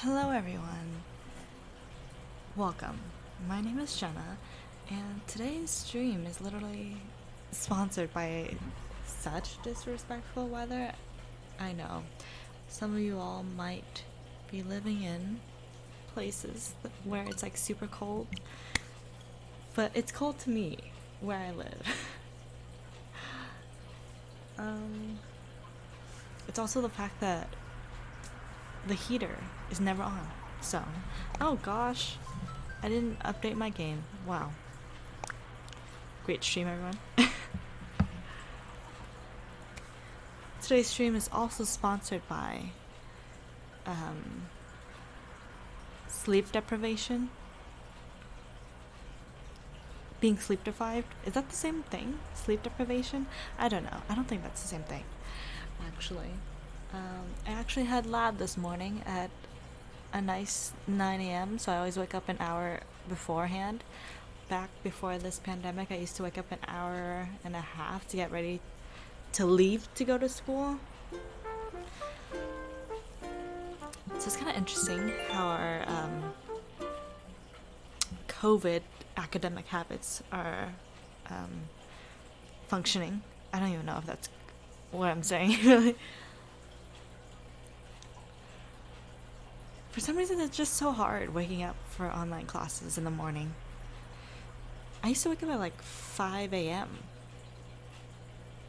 Hello everyone, welcome. My name is Jenna, and today's stream is literally sponsored by such disrespectful weather. I know, some of you all might be living in places where it's like super cold, but it's cold to me where I live. It's also the fact that the heater is never on. So, oh gosh, I didn't update my game. Wow. Great stream, everyone. Today's stream is also sponsored by sleep deprivation. Being sleep deprived, is that the same thing? Sleep deprivation? I don't know. I don't think that's the same thing, actually. I actually had lab this morning at a nice 9 a.m. So I always wake up an hour beforehand. Back before this pandemic, I used to wake up an hour and a half to get ready to leave to go to school. So it's kind of interesting how our COVID academic habits are functioning. I don't even know if that's what I'm saying, really. For some reason, it's just so hard waking up for online classes in the morning. I used to wake up at like 5 a.m.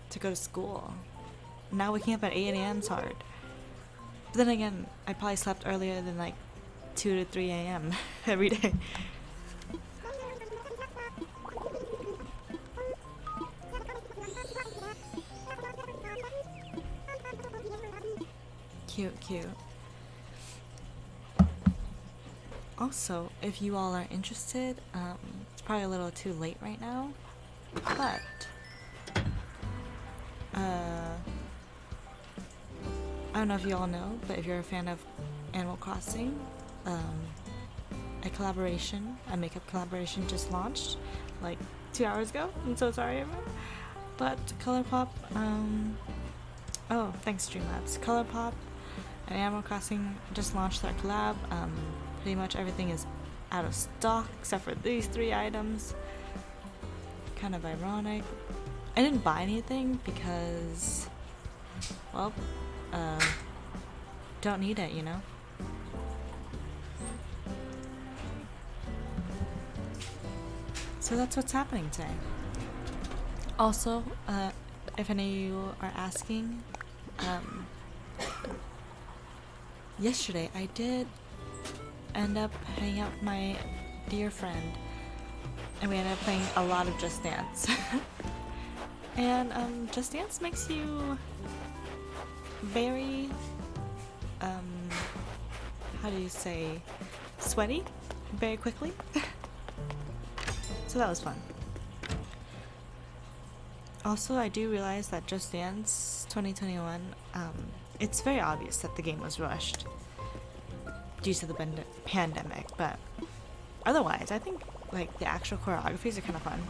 to go to school. Now waking up at 8 a.m. is hard. But then again, I probably slept earlier than like 2 to 3 a.m. every day. Cute, cute. Also, if you all are interested, it's probably a little too late right now, but I don't know if you all know, but if you're a fan of Animal Crossing, a makeup collaboration just launched like 2 hours ago. I'm so sorry, everyone. But ColourPop, oh, thanks Streamlabs. ColourPop and Animal Crossing just launched their collab. Pretty much everything is out of stock except for these 3 items. Kind of ironic. I didn't buy anything because, well, don't need it, you know? So that's what's happening today. Also, if any of you are asking, yesterday I did end up hanging out with my dear friend, and we ended up playing a lot of Just Dance. And Just Dance makes you very how do you say, sweaty very quickly. So that was fun. Also, I do realize that Just Dance 2021, it's very obvious that the game was rushed due to the pandemic, but otherwise, I think like the actual choreographies are kind of fun.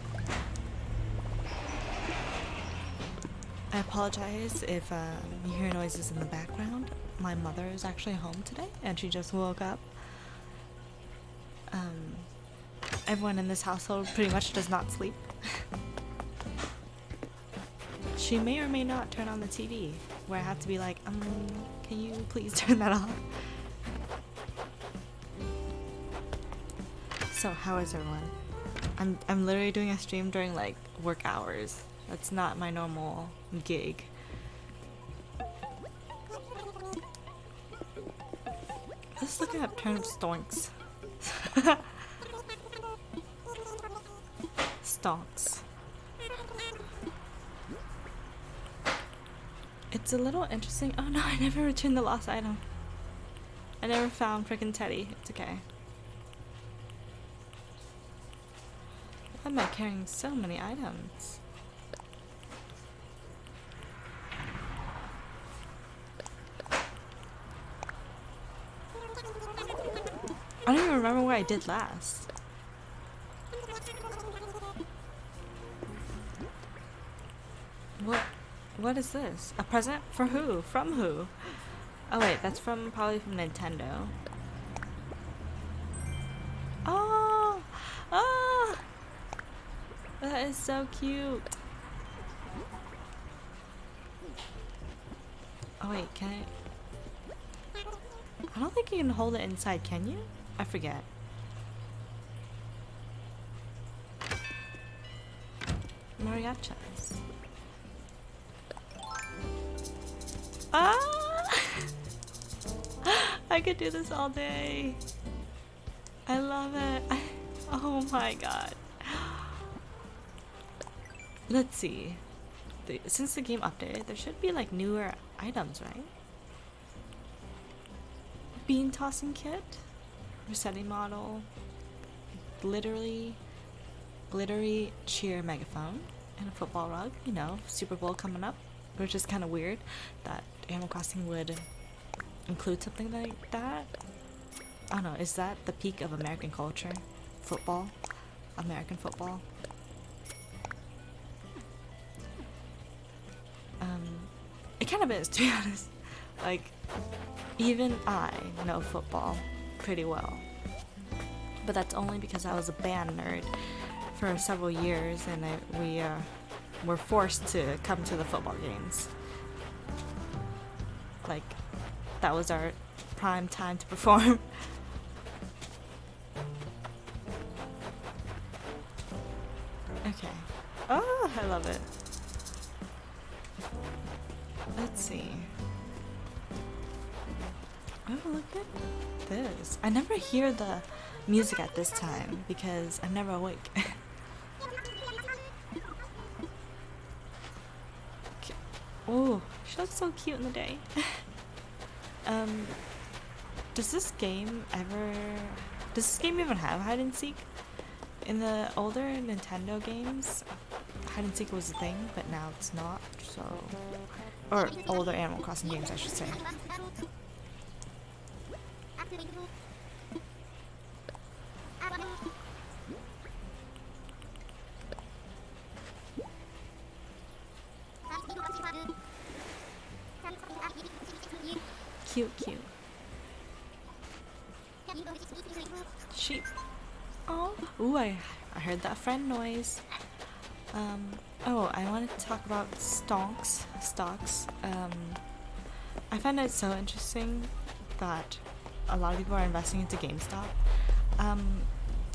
I apologize if you hear noises in the background. My mother is actually home today, and she just woke up. Everyone in this household pretty much does not sleep. She may or may not turn on the TV, where I have to be like, can you please turn that off? So, how is everyone? I'm literally doing a stream during like work hours. That's not my normal gig. Let's look at turnip stonks. Stonks. It's a little interesting. Oh no, I never returned the lost item. I never found frickin' Teddy. It's okay. Why am I carrying so many items? I don't even remember what I did last. What is this? A present? For who? From who? Oh wait, that's probably from Nintendo. That is so cute. Oh wait, can I don't think you can hold it inside, can you? I forget. Mariachas. Ah! I could do this all day. I love it. Oh my god. Let's see. Since the game updated, there should be like newer items, right? Bean tossing kit, Rossetti model, glittery cheer megaphone, and a football rug. You know, Super Bowl coming up, which is kind of weird that Animal Crossing would include something like that. I don't know. Is that the peak of American culture? Football, American football. It kind of is, to be honest. Like, even I know football pretty well. But that's only because I was a band nerd for several years, and we were forced to come to the football games. Like, that was our prime time to perform. Okay. Oh, I love it. Let's see. Oh, look at this. I never hear the music at this time because I'm never awake. Okay. Oh, she looks so cute in the day. Does this game even have hide and seek? In the older Nintendo games, hide and seek was a thing, but now it's not, so... Or older Animal Crossing games, I should say. Cute, cute. Sheep. Oh, ooh, I heard that friend noise. Oh, I wanted to talk about stocks. I find it so interesting that a lot of people are investing into GameStop.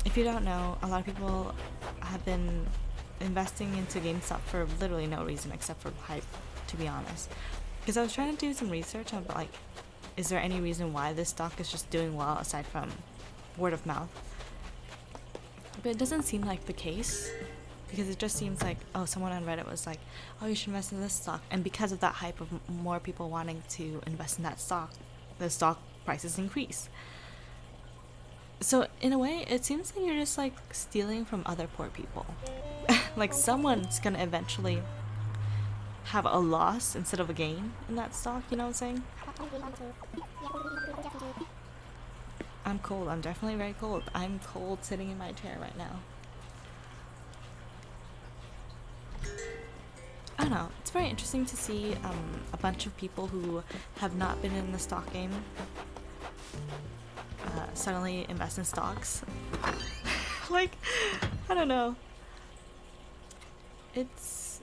If you don't know, a lot of people have been investing into GameStop for literally no reason except for hype, to be honest. Because I was trying to do some research on, like, is there any reason why this stock is just doing well aside from word of mouth? But it doesn't seem like the case, because it just seems like, oh, someone on Reddit was like, oh, you should invest in this stock, and because of that hype of more people wanting to invest in that stock, the stock prices increase. So in a way, it seems like you're just like stealing from other poor people. Like, someone's gonna eventually have a loss instead of a gain in that stock, you know what I'm saying? I'm cold. I'm definitely very cold. I'm cold sitting in my chair right now. I don't know. It's very interesting to see a bunch of people who have not been in the stock game suddenly invest in stocks. Like, I don't know. It's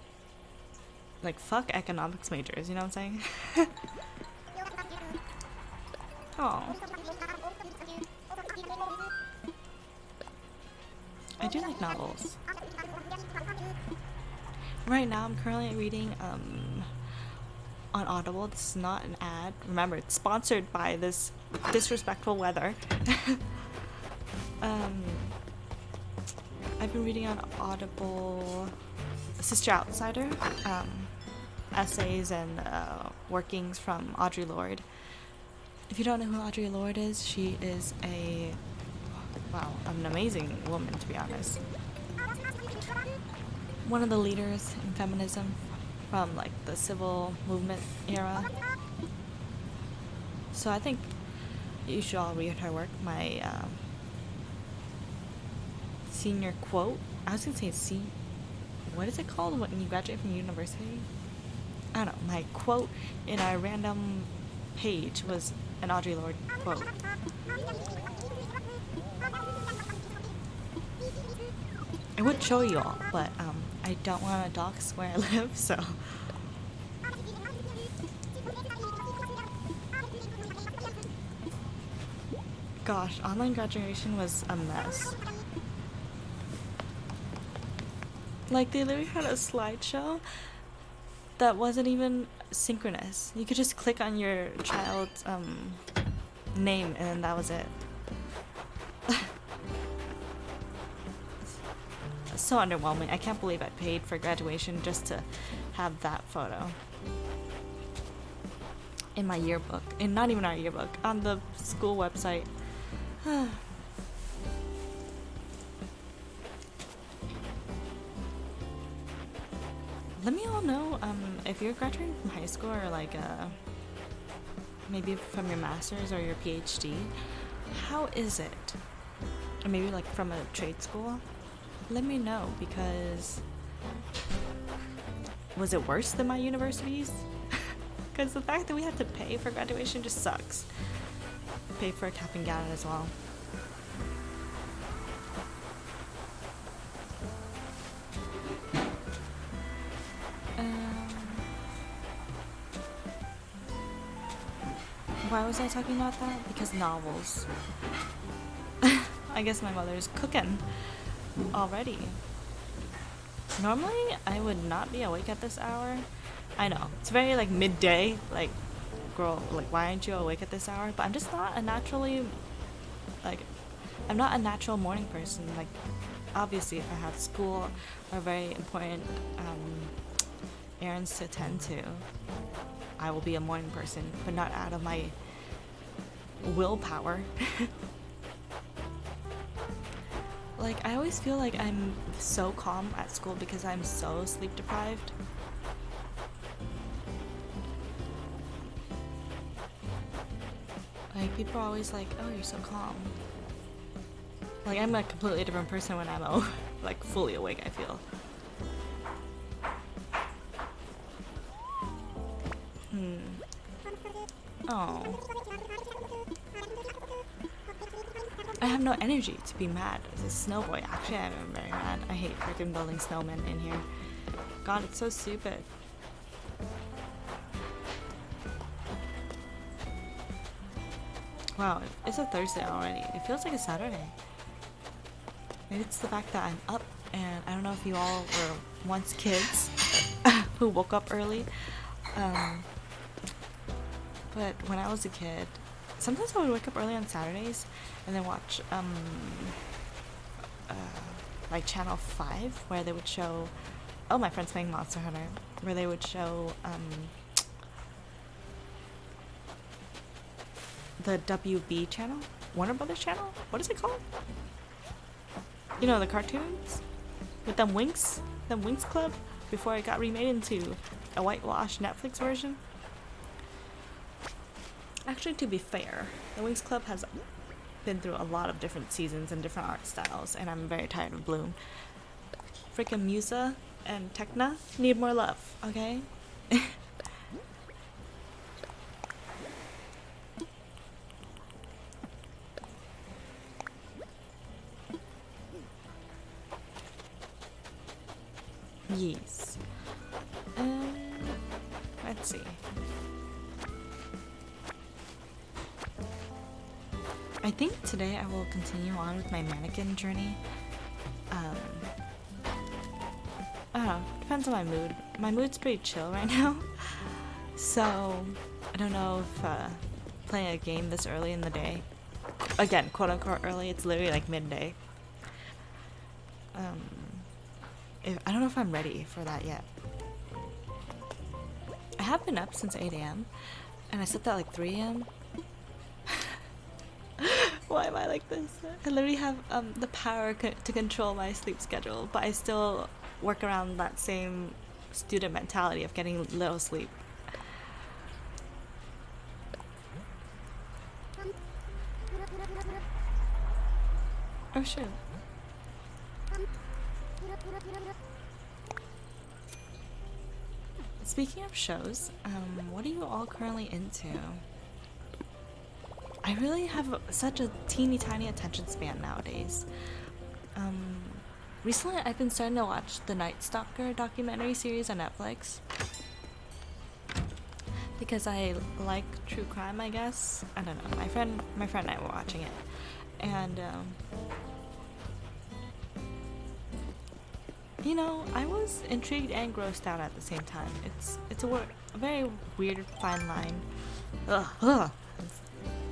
like, fuck economics majors, you know what I'm saying? Oh. I do like novels. Right now I'm currently reading on Audible. This is not an ad. Remember, it's sponsored by this disrespectful weather. I've been reading on Audible Sister Outsider, essays and workings from Audre Lorde. If you don't know who Audre Lorde is, she is an amazing woman, to be honest. One of the leaders in feminism from like the civil movement era. So I think you should all read her work. My senior quote, I was gonna say what is it called when you graduate from university? I don't know, my quote in our random page was an Audre Lorde quote. I would show you all, but I don't want to dox where I live, so. Gosh, online graduation was a mess. Like, they literally had a slideshow that wasn't even synchronous. You could just click on your child's name and then that was it. So underwhelming. I can't believe I paid for graduation just to have that photo in my yearbook. And not even our yearbook, on the school website. Let me all know if you're graduating from high school or like maybe from your master's or your PhD. How is it? Or maybe like from a trade school. Let me know, because was it worse than my universities? Because the fact that we have to pay for graduation just sucks. Pay for a cap and gown as well. Why was I talking about that? Because novels. I guess my mother's cooking already. Normally, I would not be awake at this hour. I know, it's very like midday, like, girl, like, why aren't you awake at this hour? But I'm just not a naturally, like, I'm not a natural morning person. Like, obviously, if I have school or very important errands to attend to, I will be a morning person, but not out of my willpower. Like, I always feel like I'm so calm at school because I'm so sleep deprived. Like, people are always like, oh, you're so calm. Like, I'm a completely different person when I'm like fully awake, I feel. Oh. I have no energy to be mad as a snow boy. Actually, I'm very mad. I hate freaking building snowmen in here. God, it's so stupid. Wow, it's a Thursday already. It feels like a Saturday. Maybe it's the fact that I'm up, and I don't know if you all were once kids who woke up early. But when I was a kid, sometimes I would wake up early on Saturdays and then watch like Channel 5, where they would show, oh, my friend's playing Monster Hunter, where they would show the WB channel, Warner Brothers channel. What is it called? You know, the cartoons with them Winx Club, before it got remade into a whitewashed Netflix version. Actually, to be fair, the Winx Club has been through a lot of different seasons and different art styles, and I'm very tired of Bloom. Freaking Musa and Tekna need more love, okay? Yes. Let's see. I think today I will continue on with my mannequin journey. I don't know, depends on my mood. My mood's pretty chill right now. So, I don't know if playing a game this early in the day, again, quote unquote early, it's literally like midday. I don't know if I'm ready for that yet. I have been up since 8 a.m. and I slept at like 3 a.m. Why am I like this? I literally have the power to control my sleep schedule, but I still work around that same student mentality of getting little sleep. Oh shoot. Speaking of shows, what are you all currently into? I really have such a teeny tiny attention span nowadays. recently I've been starting to watch the Night Stalker documentary series on Netflix because I like true crime, I guess. I don't know. My friend and I were watching it, and you know, I was intrigued and grossed out at the same time. It's a very weird fine line. Ugh, ugh.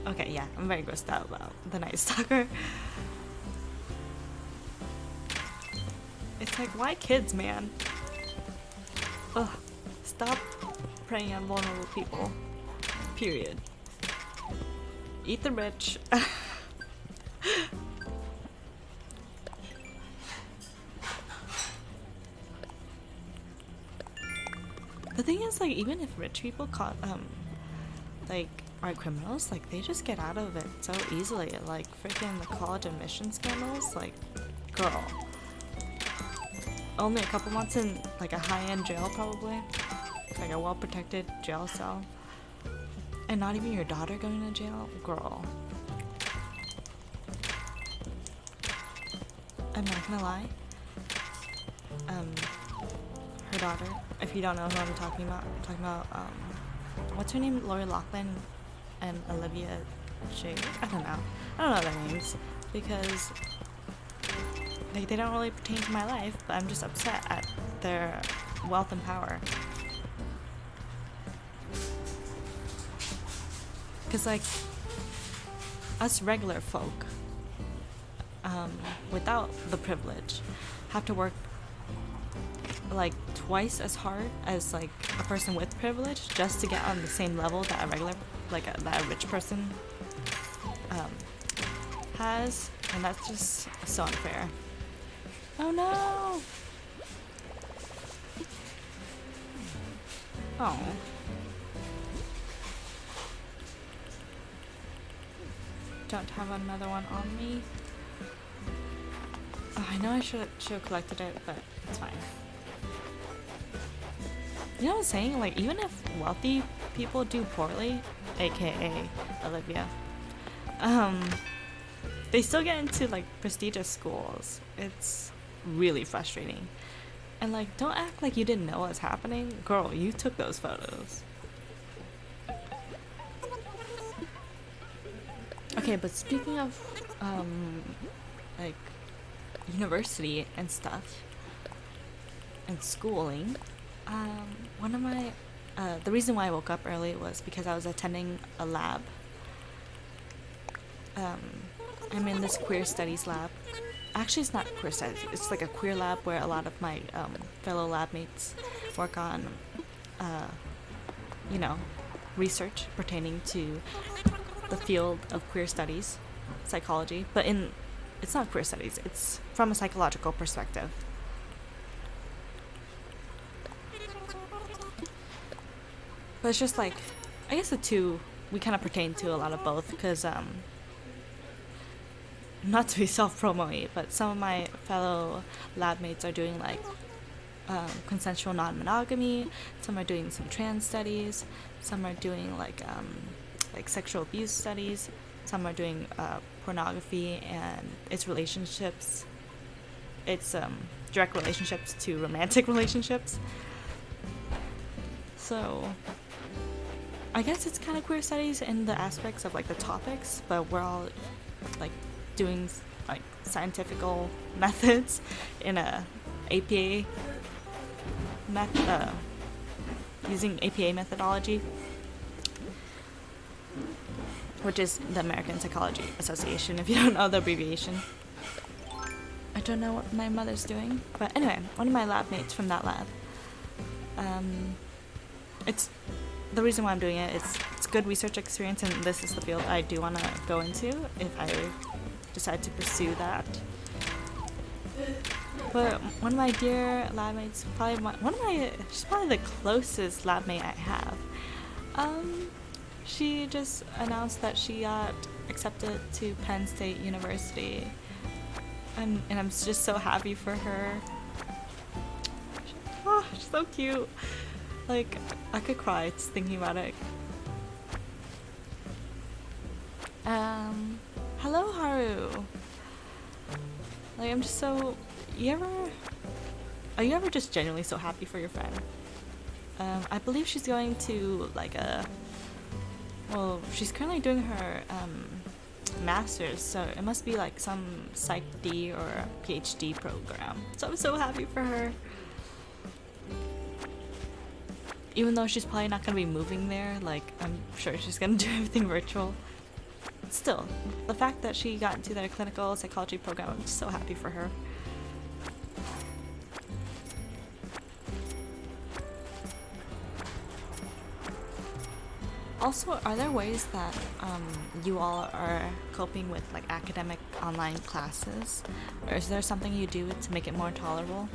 Okay, yeah, I'm very grossed out about the Night Stalker. It's like, why kids, man? Ugh, stop preying on vulnerable people. Period. Eat the rich. The thing is, like, even if rich people caught, like, are criminals, like, they just get out of it so easily. Like, freaking the college admission scandals, like, girl. Only a couple months in, like, a high-end jail, probably. Like, a well-protected jail cell. And not even your daughter going to jail? Girl. I'm not gonna lie. Her daughter, if you don't know who I'm talking about, what's her name? Lori Loughlin and Olivia Shade? I don't know their names because like they don't really pertain to my life, but I'm just upset at their wealth and power. Cause like us regular folk, without the privilege, have to work like twice as hard as like a person with privilege just to get on the same level that a regular, like that a rich person has, and that's just so unfair. Oh no! Oh. Don't have another one on me. Oh, I know I should have collected it, but it's fine. You know what I'm saying? Like, even if wealthy people do poorly, aka Olivia, they still get into like prestigious schools. It's really frustrating. And like, don't act like you didn't know what was happening. Girl, you took those photos. Okay, but speaking of like university and stuff and schooling, one of my the reason why I woke up early was because I was attending a lab. I'm in this queer studies lab. Actually, it's not queer studies. It's like a queer lab where a lot of my fellow lab mates work on, you know, research pertaining to the field of queer studies, psychology. But it's not queer studies. It's from a psychological perspective. But it's just like, I guess the two, we kind of pertain to a lot of both, because, not to be self-promo-y, but some of my fellow lab mates are doing, like, consensual non-monogamy, some are doing some trans studies, some are doing, like sexual abuse studies, some are doing, pornography and its relationships, its, direct relationships to romantic relationships. So I guess it's kind of queer studies in the aspects of like the topics, but we're all like doing like scientifical methods in a APA using APA methodology, which is the American Psychology Association, if you don't know the abbreviation. I don't know what my mother's doing, but anyway, one of my lab mates from that lab, it's the reason why I'm doing it. It's good research experience, and this is the field I do want to go into if I decide to pursue that. But one of my dear lab mates, she's probably the closest lab mate I have. She just announced that she got accepted to Penn State University, and I'm just so happy for her. Oh, she's so cute. Like, I could cry just thinking about it. Hello, Haru. Like, I'm just so... you ever, are you ever just genuinely so happy for your friend? I believe she's going to like well, she's currently doing her master's, so it must be like some Psych D or a PhD program. So I'm so happy for her. Even though she's probably not gonna be moving there, like I'm sure she's gonna do everything virtual. Still, the fact that she got into their clinical psychology program, I'm just so happy for her. Also, are there ways that you all are coping with like academic online classes? Or is there something you do to make it more tolerable?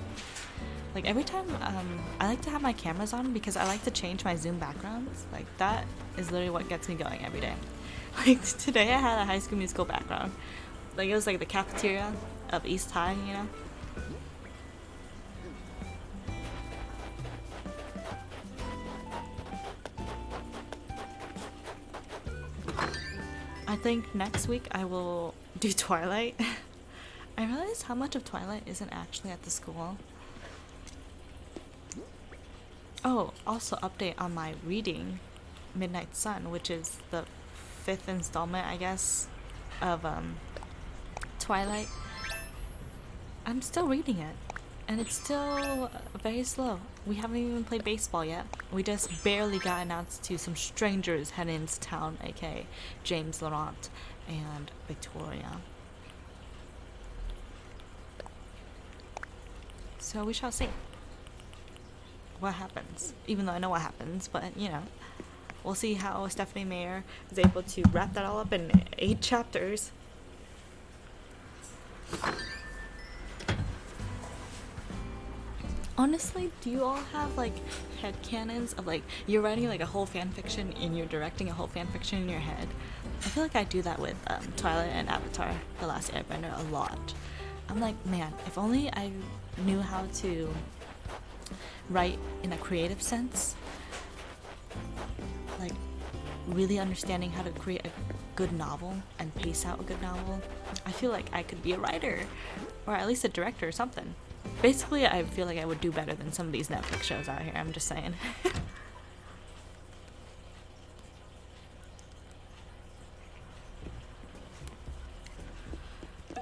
Like every time, I like to have my cameras on because I like to change my Zoom backgrounds. Like that is literally what gets me going every day. Like today I had a High School Musical background. Like it was like the cafeteria of East High, you know? I think next week I will do Twilight. I realized how much of Twilight isn't actually at the school. Oh, also update on my reading Midnight Sun, which is the 5th installment, I guess, of Twilight. I'm still reading it, and it's still very slow. We haven't even played baseball yet. We just barely got announced to some strangers heading into town, aka James Laurent and Victoria. So we shall see what happens. Even though I know what happens, but you know, we'll see how Stephanie Meyer is able to wrap that all up in 8 chapters. Honestly, do you all have like headcanons of like you're writing like a whole fanfiction and you're directing a whole fanfiction in your head? I feel like I do that with Twilight and Avatar: The Last Airbender a lot. I'm like, man, if only I knew how to write in a creative sense, like really understanding how to create a good novel and pace out a good novel. I feel like I could be a writer or at least a director or something. Basically, I feel like I would do better than some of these Netflix shows out here, I'm just saying.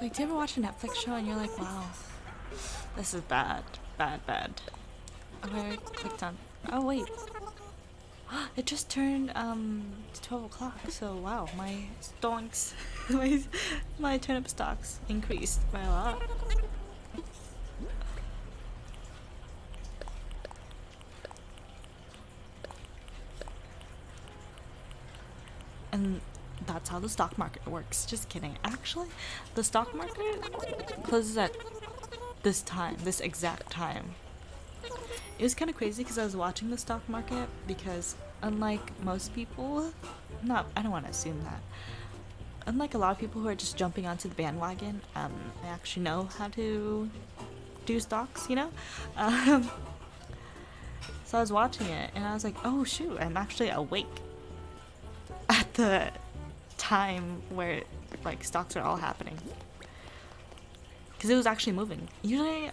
Like, do you ever watch a Netflix show and you're like, wow, this is bad, bad, bad. Okay, I clicked on, oh wait. It just turned to 12 o'clock, so wow, my stonks, my turnip stocks increased by a lot. And that's how the stock market works. Just kidding. Actually, the stock market closes at this time, this exact time. It was kind of crazy because I was watching the stock market because unlike most people, I don't want to assume that. Unlike a lot of people who are just jumping onto the bandwagon, I actually know how to do stocks, you know? So I was watching it and I was like, oh shoot, I'm actually awake at the time where like stocks are all happening. Because it was actually moving. Usually,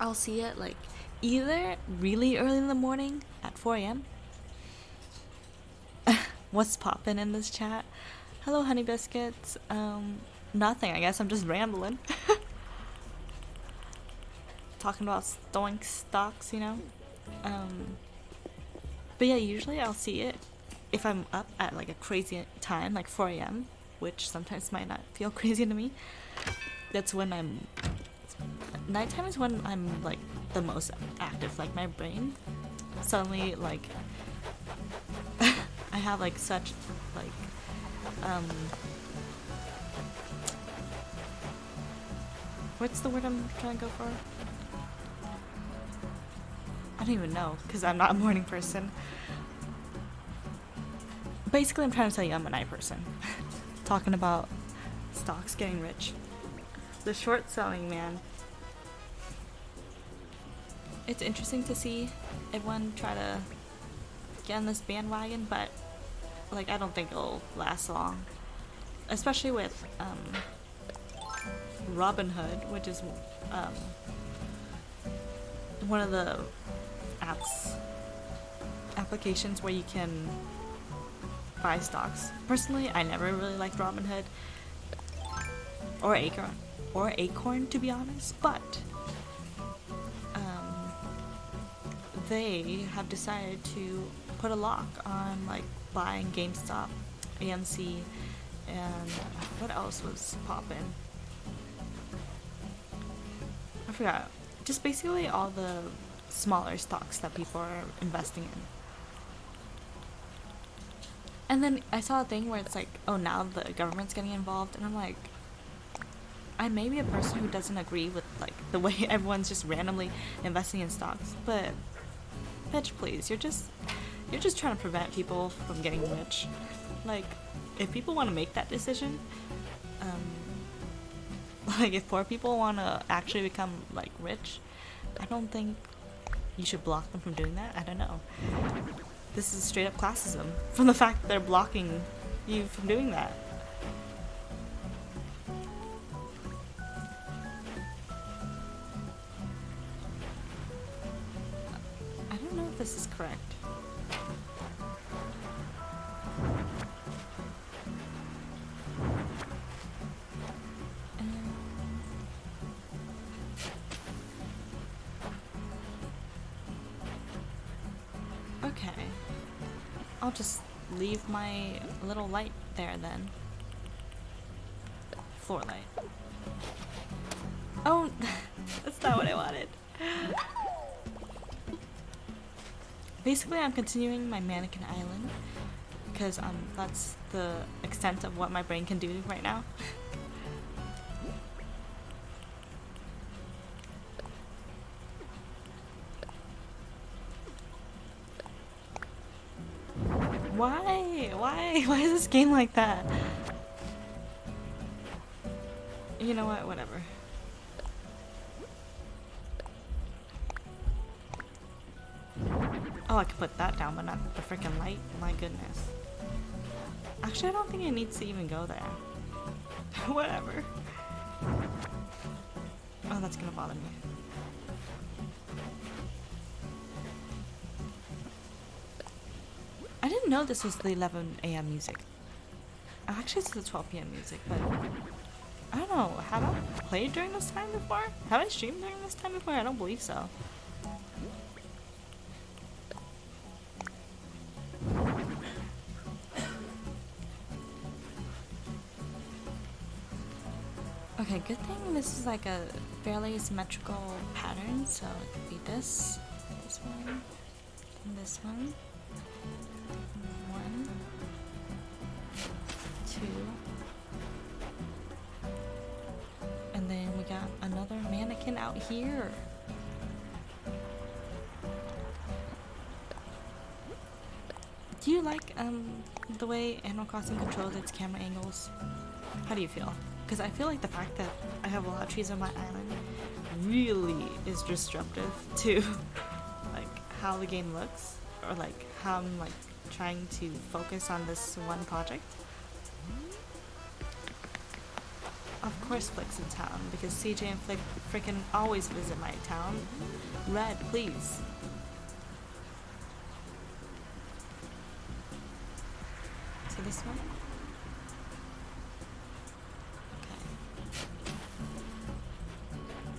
I'll see it like either really early in the morning at 4 a.m. What's poppin' in this chat? Hello, honey biscuits. Nothing. I guess I'm just rambling. Talking about stoink stocks, you know? But yeah, usually I'll see it if I'm up at like a crazy time, like 4 a.m., which sometimes might not feel crazy to me. That's when nighttime is when I'm like the most active. Like my brain suddenly like I have like such like what's the word I'm trying to go for? I don't even know because I'm not a morning person. Basically, I'm trying to tell you I'm a night person. Talking about stocks getting rich. The short selling, man. It's interesting to see everyone try to get on this bandwagon, but like I don't think it'll last long. Especially with Robinhood, which is one of the applications where you can buy stocks. Personally, I never really liked Robinhood or Acorn to be honest, but they have decided to put a lock on like buying GameStop, AMC, and what else was poppin'? I forgot. Just basically all the smaller stocks that people are investing in. And then I saw a thing where it's like, oh, now the government's getting involved, and I'm like, I may be a person who doesn't agree with like the way everyone's just randomly investing in stocks, but bitch, please, you're just trying to prevent people from getting rich. Like, if people want to make that decision, like if poor people want to actually become like rich, I don't think you should block them from doing that. I don't know. This is straight up classism from the fact that they're blocking you from doing that. I don't know if this is correct. Okay. I'll just leave my little light there then. Floor light. Oh, that's not what I wanted. Basically, I'm continuing my Mannequin Island because that's the extent of what my brain can do right now. Why is this game like that? You know what? Whatever. Oh, I could put that down, but not the freaking light. My goodness. Actually, I don't think it needs to even go there. Whatever. Oh, that's gonna bother me. I didn't know this was the 11 a.m. music. Actually, it's the 12 p.m. music, but I don't know. Have I played during this time before? Have I streamed during this time before? I don't believe so. Okay, good thing this is like a fairly symmetrical pattern, so it could be this one, and this one. 1, 2, and then we got another mannequin out here. Do you like the way Animal Crossing controls its camera angles? How do you feel? Because I feel like the fact that I have a lot of trees on my island really is disruptive to like how the game looks, or like how I'm like trying to focus on this one project. Of course Flick's in town, because CJ and Flick freaking always visit my town. Red, please. So this one? Okay.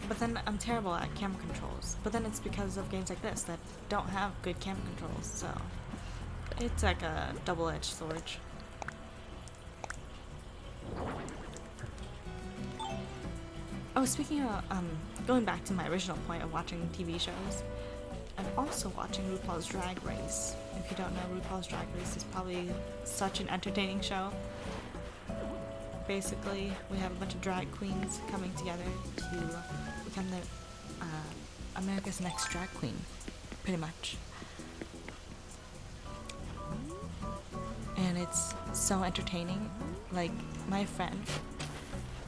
But then I'm terrible at camera controls. But then it's because of games like this that don't have good camera controls, so it's like a double-edged sword. Oh, speaking of, going back to my original point of watching TV shows, I'm also watching RuPaul's Drag Race. If you don't know, RuPaul's Drag Race is probably such an entertaining show. Basically, we have a bunch of drag queens coming together to become the America's Next Drag Queen, pretty much. And it's so entertaining. Like, my friend,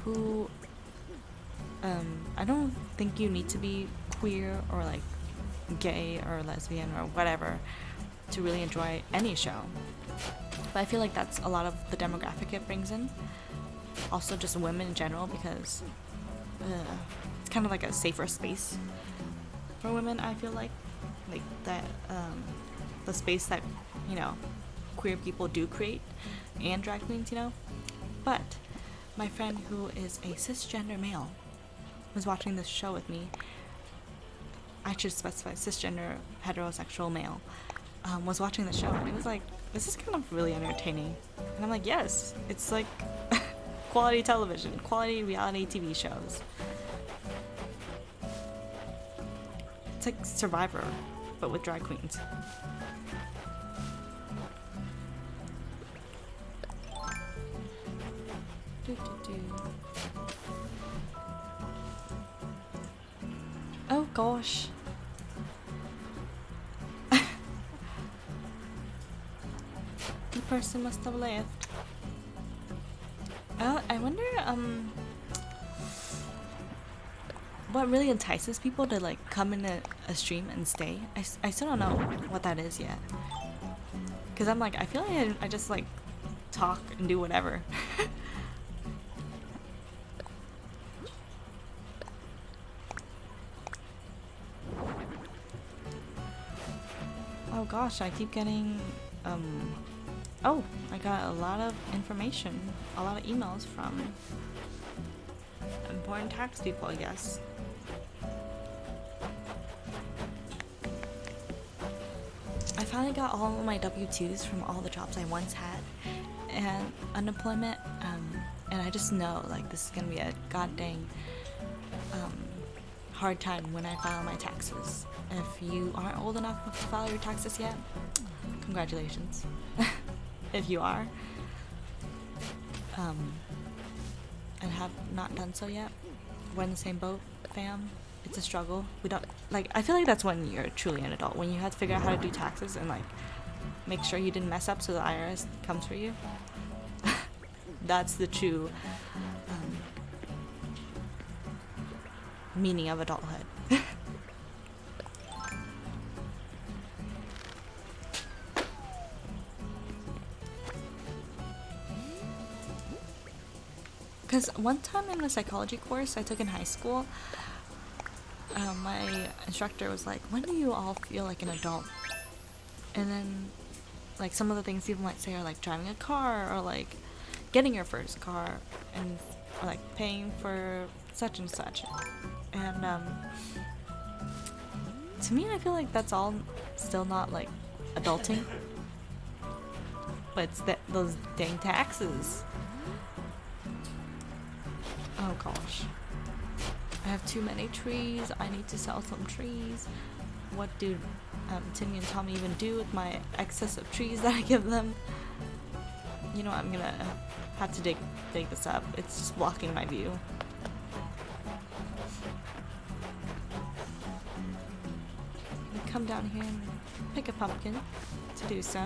who, I don't think you need to be queer or like gay or lesbian or whatever to really enjoy any show. But I feel like that's a lot of the demographic it brings in. Also just women in general, because it's kind of like a safer space for women. I feel like that the space that, you know, queer people do create, and drag queens, you know. But my friend, who is a cisgender male, was watching this show with me. I should specify cisgender heterosexual male, was watching the show, and he was like, this is kind of really entertaining. And I'm like, yes, it's like quality television, quality reality TV shows. It's like Survivor, but with drag queens. Oh gosh. The person must have left. Oh, I wonder what really entices people to like come in a stream and stay. I still don't know what that is yet. Cause I'm like, I feel like I just like talk and do whatever. Oh gosh, I keep getting, oh, I got a lot of information, a lot of emails from important tax people, I guess. I finally got all of my W-2s from all the jobs I once had, and unemployment, and I just know, like, this is gonna be a goddamn hard time when I file my taxes. If you aren't old enough to file your taxes yet, congratulations. If you are, and have not done so yet, we're in the same boat, fam. It's a struggle. We don't, like, I feel like that's when you're truly an adult, when you have to figure out how to do taxes and like make sure you didn't mess up so the IRS comes for you. That's the true meaning of adulthood. Because one time in a psychology course I took in high school, my instructor was like, when do you all feel like an adult? And then, like, some of the things people might say are like driving a car, or like getting your first car, and or like paying for such and such. And to me, I feel like that's all still not like adulting, but it's those dang taxes. Oh gosh, I have too many trees. I need to sell some trees. What do Timmy and Tommy even do with my excess of trees that I give them? You know, I'm gonna have to dig this up. It's just blocking my view. I come down here and pick a pumpkin to do so.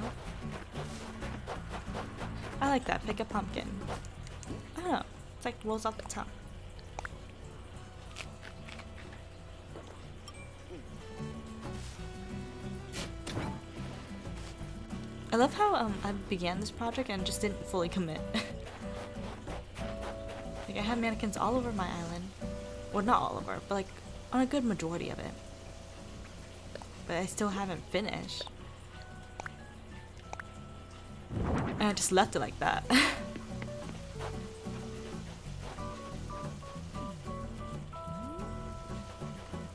I like that, pick a pumpkin. I don't know, it's like rolls off the tongue. I love how I began this project and just didn't fully commit. Like, I had mannequins all over my island. Well, not all over, but like on a good majority of it. But I still haven't finished. And I just left it like that.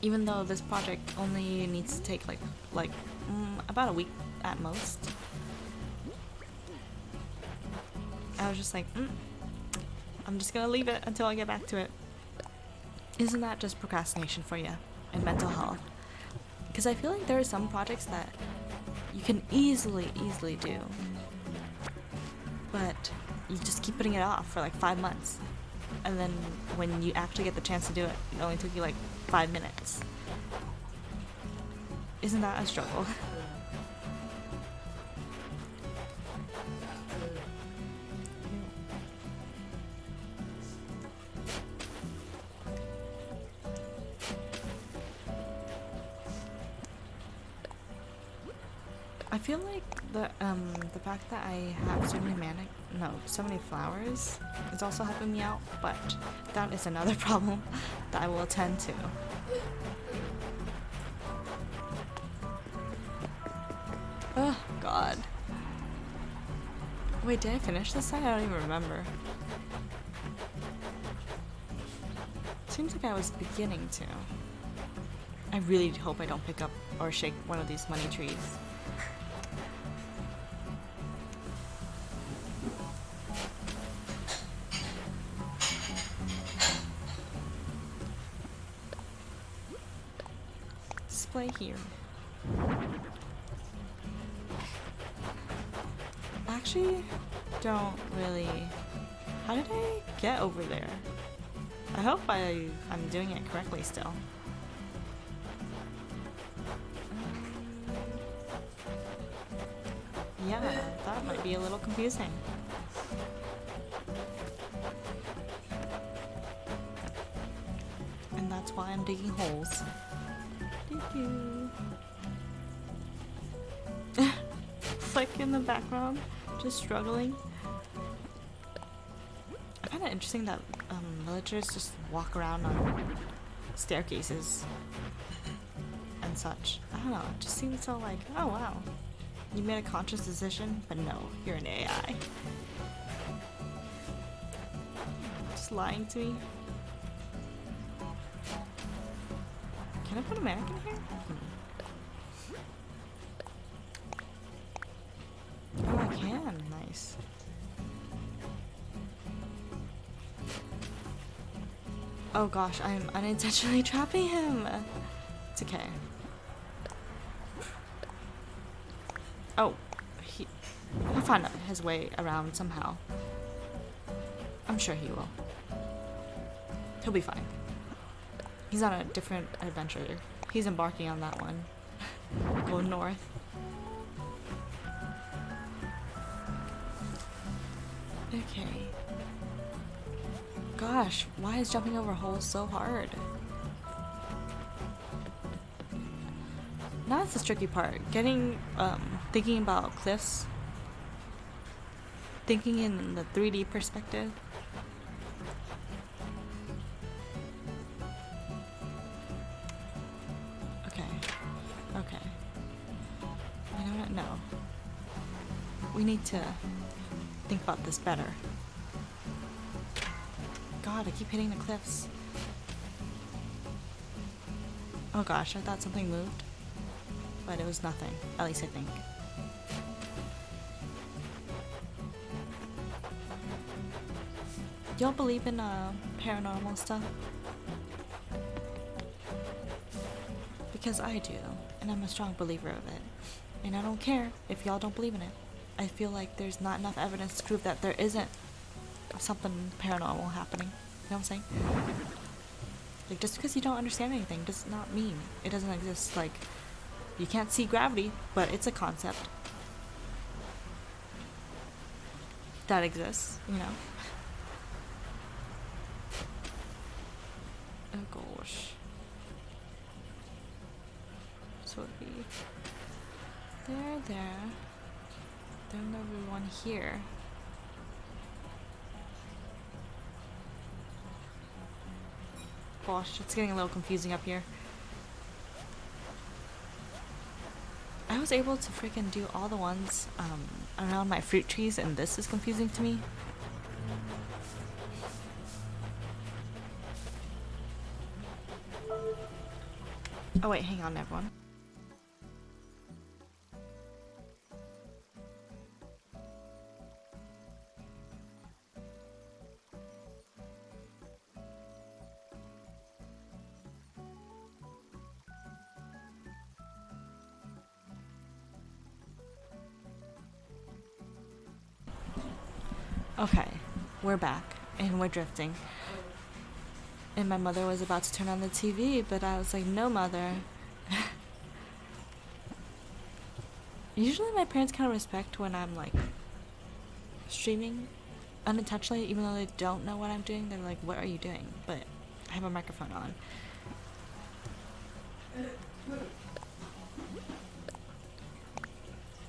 Even though this project only needs to take like about a week at most. I was just like, I'm just gonna leave it until I get back to it. Isn't that just procrastination for you and mental health? Because I feel like there are some projects that you can easily do, but you just keep putting it off for like 5 months, and then when you actually get the chance to do it, it only took you like 5 minutes. Isn't that a struggle? I feel like the fact that I have so many no, so many flowers is also helping me out, but that is another problem that I will attend to. Oh, God. Wait, did I finish this side? I don't even remember. Seems like I was beginning to. I really hope I don't pick up or shake one of these money trees. Display here. Actually, don't really. How did I get over there? I hope I'm doing it correctly still. Yeah, that might be a little confusing. And that's why I'm digging holes. Flick in the background, just struggling. I find it interesting that villagers just walk around on staircases and such. I don't know, it just seems so like, oh wow, you made a conscious decision, but no, you're an AI. Just lying to me. Can I put a mannequin here? Oh, I can. Nice. Oh gosh, I'm unintentionally trapping him. It's okay. Oh, he'll find his way around somehow. I'm sure he will. He'll be fine. He's on a different adventure. He's embarking on that one. Go north. Okay. Gosh, why is jumping over holes so hard? Now that's the tricky part. Thinking about cliffs. Thinking in the 3D perspective. Okay. You know what? No. We need to think about this better. God, I keep hitting the cliffs. Oh gosh, I thought something moved. But it was nothing. At least I think. Y'all believe in paranormal stuff? Because I do, and I'm a strong believer of it. And I don't care if y'all don't believe in it. I feel like there's not enough evidence to prove that there isn't something paranormal happening. You know what I'm saying? Like, just because you don't understand anything does not mean it doesn't exist. Like, you can't see gravity, but it's a concept that exists, you know? Oh gosh. So it'd be there. Then there'll be one here. Gosh, it's getting a little confusing up here. I was able to freaking do all the ones around my fruit trees, and this is confusing to me. Oh wait, hang on everyone. Okay, we're back, and we're drifting. And my mother was about to turn on the TV, but I was like, no, Mother. Usually my parents kind of respect when I'm, like, streaming unintentionally, even though they don't know what I'm doing. They're like, what are you doing? But I have a microphone on.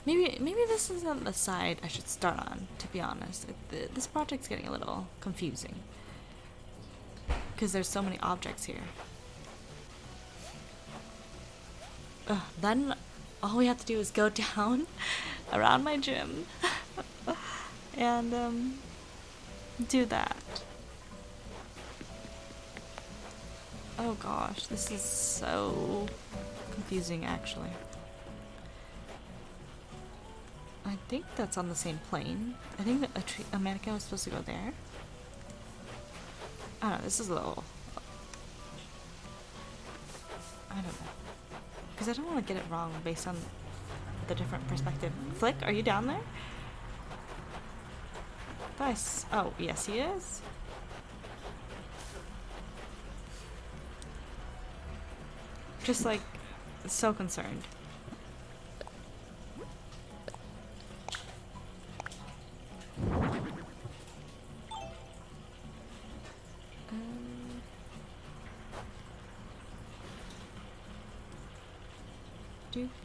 Maybe this isn't the side I should start on, to be honest. This project's getting a little confusing. Because there's so many objects here. Then all we have to do is go down around my gym and do that. Oh gosh, this is so confusing actually. I think that's on the same plane. I think that a mannequin was supposed to go there. I don't know, this is a little... I don't know. Because I don't want to get it wrong based on the different perspective. Flick, are you down there? Nice. Oh, yes he is. Just like, so concerned.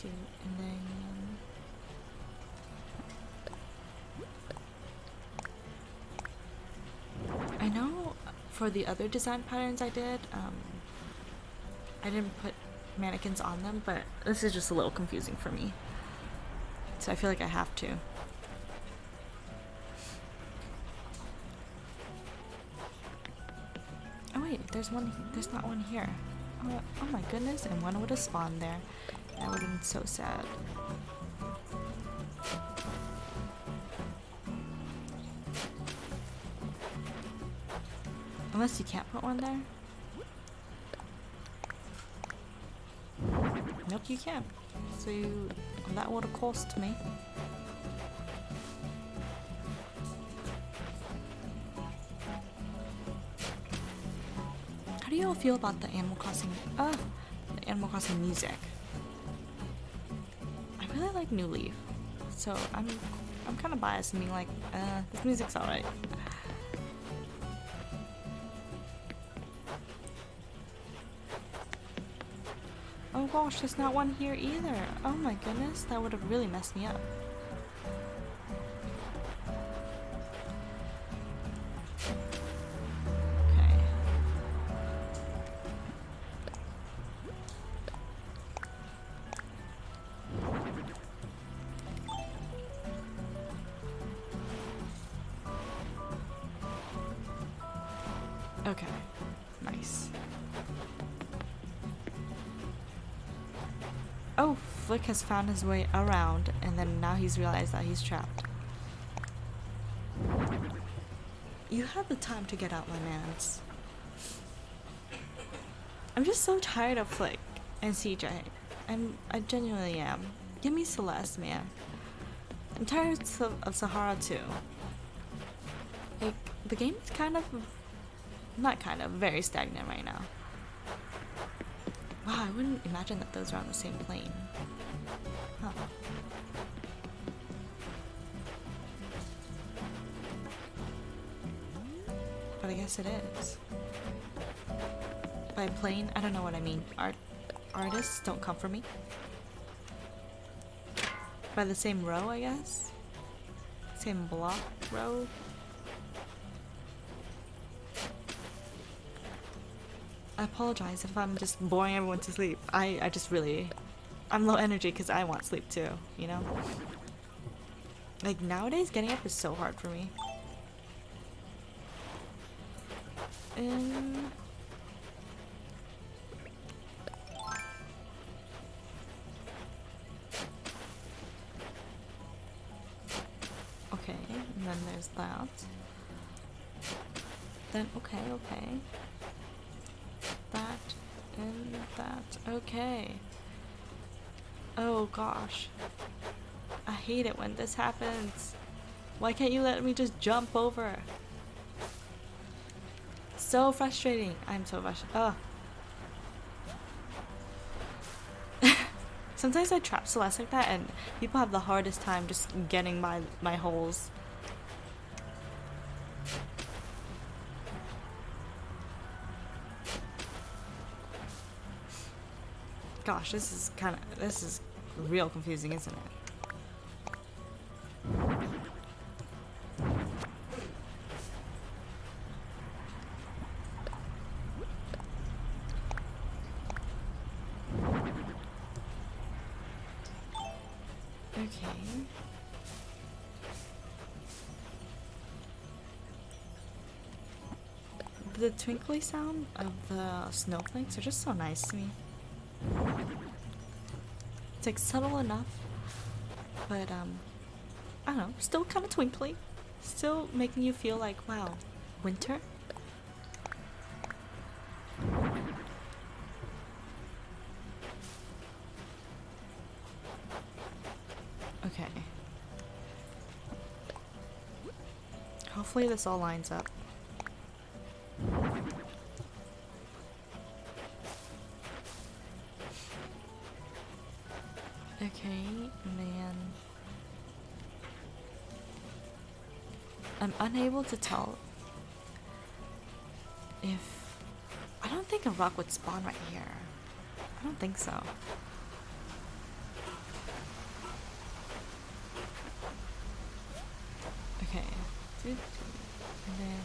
And then I know for the other design patterns I did, I didn't put mannequins on them, but this is just a little confusing for me. So I feel like I have to. Oh wait, there's not one here. Oh my goodness, and one would have spawned there. That would have been so sad. Unless you can't put one there. Nope, you can't. So that would have cost me. How do you all feel about the Animal Crossing music? I really like New Leaf, so I'm kind of biased and being like, this music's alright. Oh gosh, there's not one here either. Oh my goodness, that would have really messed me up. Okay, nice. Oh, Flick has found his way around, and then now he's realized that he's trapped. You had the time to get out, my mans. I'm just so tired of Flick and CJ. I genuinely am. Give me Celeste, man. I'm tired of Sahara too. Like, the game is very stagnant right now. Wow, I wouldn't imagine that those are on the same plane. Huh. But I guess it is. By plane, I don't know what I mean. Artists don't come for me. By the same row, I guess? Same block row? I apologize if I'm just boring everyone to sleep. I just really... I'm low energy because I want sleep too, you know? Like, nowadays, getting up is so hard for me. Okay, and then there's that. Then, okay. That and that. Okay. Oh gosh. I hate it when this happens. Why can't you let me just jump over? So frustrating. I'm so frustrated. Oh. Sometimes I trap Celeste like that and people have the hardest time just getting my holes. Gosh, this is real confusing, isn't it? Okay. The twinkly sound of the snowflakes are just so nice to me. It's like subtle enough, but I don't know, still kind of twinkly. Still making you feel like, wow, winter? Okay. Hopefully this all lines up. Okay, and then I'm unable to tell if... I don't think a rock would spawn right here. I don't think so. Okay. And then...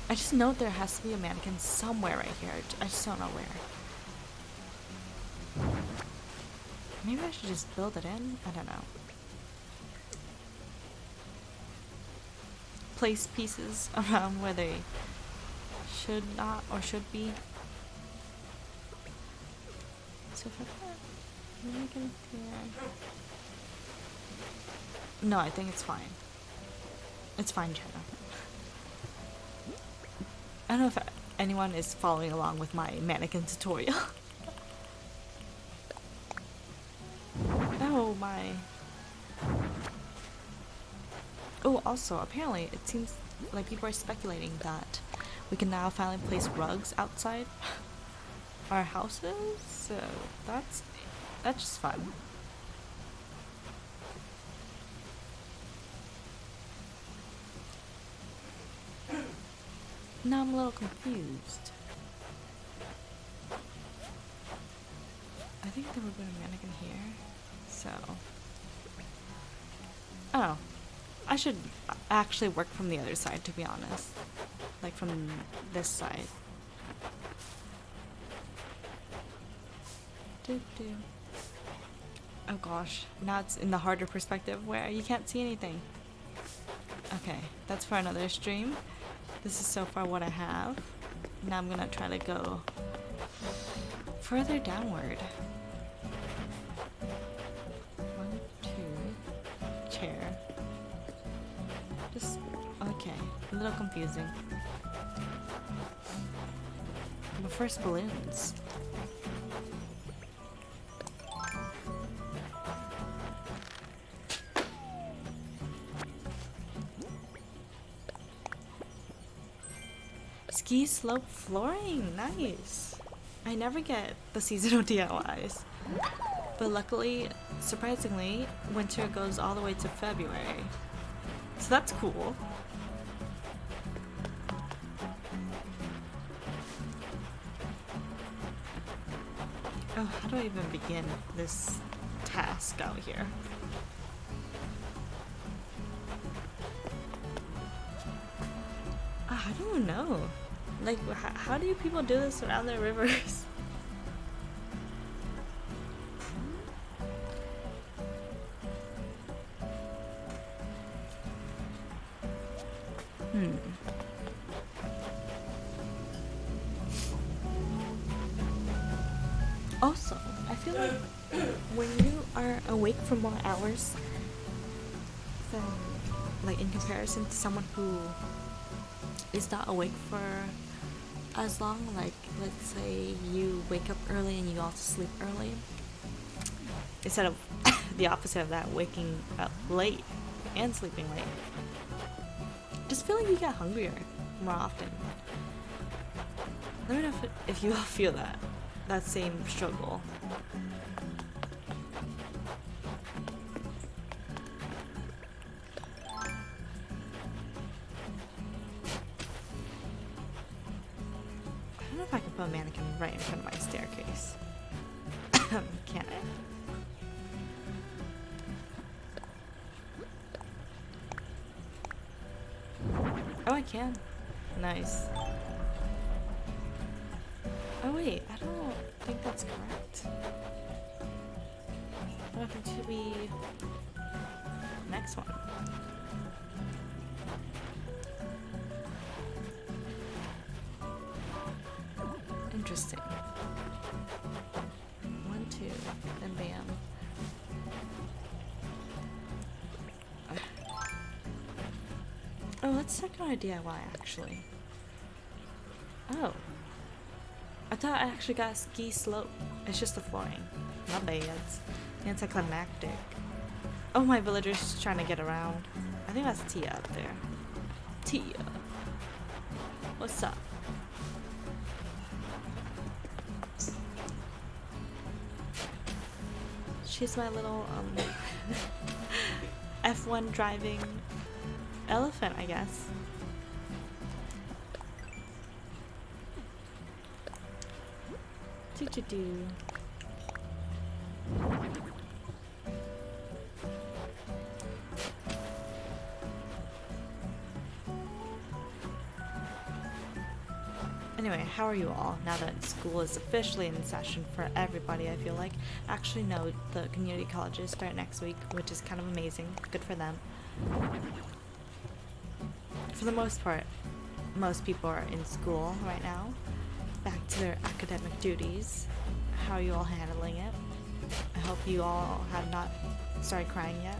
I just know there has to be a mannequin somewhere right here. I just don't know where. Maybe I should just build it in? I don't know. Place pieces around where they should not or should be. So if I put mannequin here... No, I think it's fine. It's fine, Jenna. I don't know if anyone is following along with my mannequin tutorial. Oh my. Oh, also, apparently it seems like people are speculating that we can now finally place rugs outside our houses, so that's just fun. Now I'm a little confused. I think there would be a mannequin here, so... Oh. I should actually work from the other side, to be honest. Like from this side. Oh gosh, now it's in the harder perspective where you can't see anything. Okay, that's for another stream. This is so far what I have. Now I'm gonna try to go further downward. 1, 2, chair. Just, okay, a little confusing. But first, balloons. Ski slope flooring, nice. I never get the seasonal DIYs. But luckily, surprisingly, winter goes all the way to February. So that's cool. Oh, how do I even begin this task out here? I don't know. Like, how do you people do this around their rivers? Also, I feel like when you are awake for more hours than, like, in comparison to someone who is not awake for as long, like, let's say you wake up early and you also sleep early, instead of the opposite of that, waking up late and sleeping late, just feel like you get hungrier more often. Let me know if you all feel that same struggle. I don't know if I can put a mannequin right in front of my staircase. Can I? Oh, I can. Nice. Oh wait, I don't think that's correct. I don't think it should be next one. Interesting. 1, 2, then bam. Oh, let's check on a DIY actually. Oh. I thought I actually got a ski slope. It's just the flooring. Not bad. It's anticlimactic. Oh, my villager's trying to get around. I think that's Tia up there. Tia. What's up? She's my little F1 driving elephant, I guess. Do. Anyway, how are you all now that school is officially in session for everybody? I feel like. Actually, no, the community colleges start next week, which is kind of amazing. Good for them. For the most part, most people are in school right now, back to their academic duties. How are you all handling it? I hope you all have not started crying yet.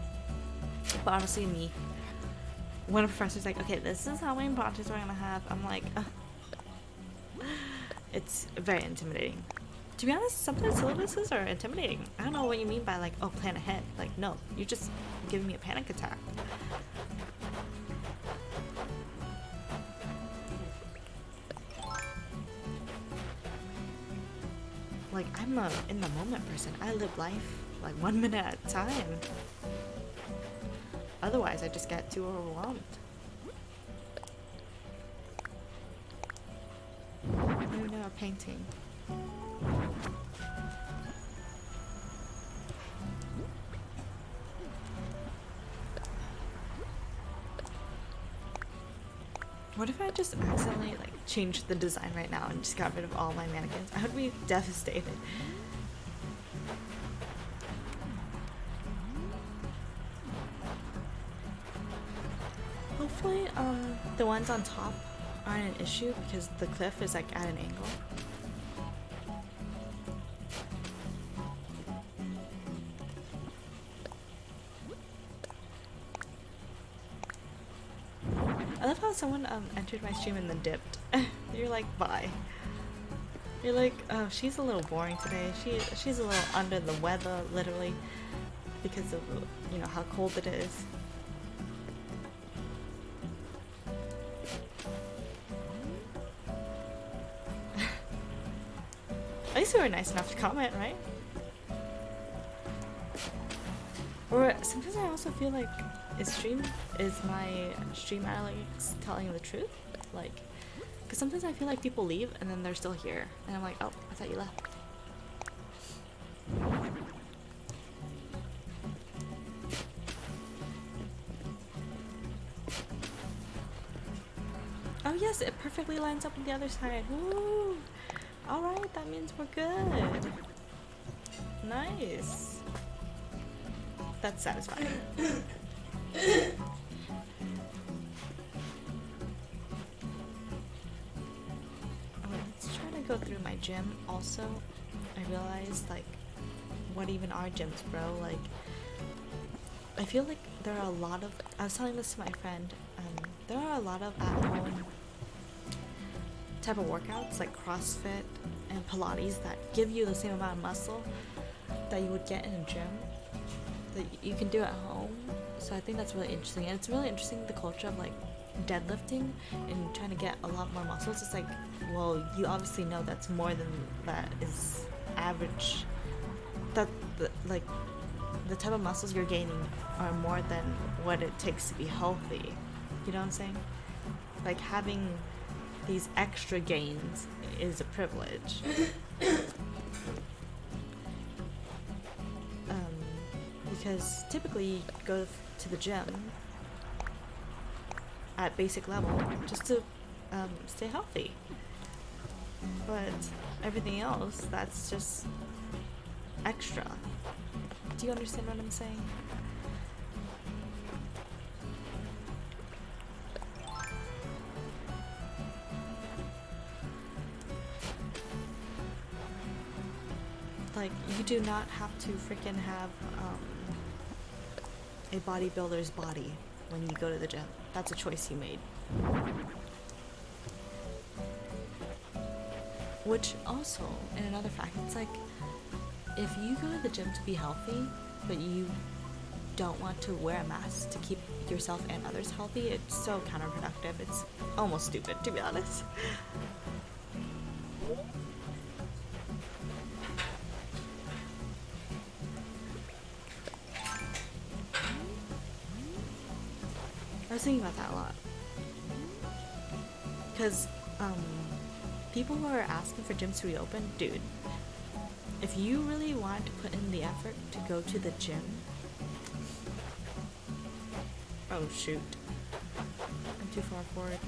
But honestly, me, when a professor's like, okay, this is how many projects we're gonna have, I'm like, it's very intimidating. To be honest, some of the syllabuses are intimidating. I don't know what you mean by like, oh, plan ahead. Like, no, you're just giving me a panic attack. Like, I'm a in the moment person. I live life like 1 minute at a time. Otherwise, I just get too overwhelmed. Maybe now painting. What if I just accidentally like changed the design right now and just got rid of all my mannequins? I would be devastated. Hopefully, the ones on top aren't an issue because the cliff is like at an angle. I love how someone entered my stream and then dipped. You're like, bye. You're like, oh, she's a little boring today. She's a little under the weather, literally, because of, you know, how cold it is. At least you were nice enough to comment, right? Or sometimes I also feel like, is my stream analytics telling the truth? Like, because sometimes I feel like people leave and then they're still here, and I'm like, oh, I thought you left. Oh yes, it perfectly lines up with the other side. Woo! Alright, that means we're good. Nice. That's satisfying. Okay, let's try to go through my gym also. I realized, like, what even are gyms, bro? Like, I feel like there are a lot of, I was telling this to my friend, there are a lot of at-home type of workouts like CrossFit and Pilates that give you the same amount of muscle that you would get in a gym that you can do at home. So I think that's really interesting, and it's really interesting the culture of like deadlifting and trying to get a lot more muscles. It's like, well, you obviously know that's more than that is average, that like the type of muscles you're gaining are more than what it takes to be healthy. You know what I'm saying? Like, having these extra gains is a privilege. Because typically you go to the gym at basic level just to stay healthy. But everything else, that's just extra. Do you understand what I'm saying? Like, you do not have to freaking have a bodybuilder's body when you go to the gym. That's a choice you made. Which also, in another fact, it's like, if you go to the gym to be healthy, but you don't want to wear a mask to keep yourself and others healthy, it's so counterproductive. It's almost stupid, to be honest. I was thinking about that a lot. Because, people who are asking for gyms to reopen, dude, if you really want to put in the effort to go to the gym, oh shoot, I'm too far forward,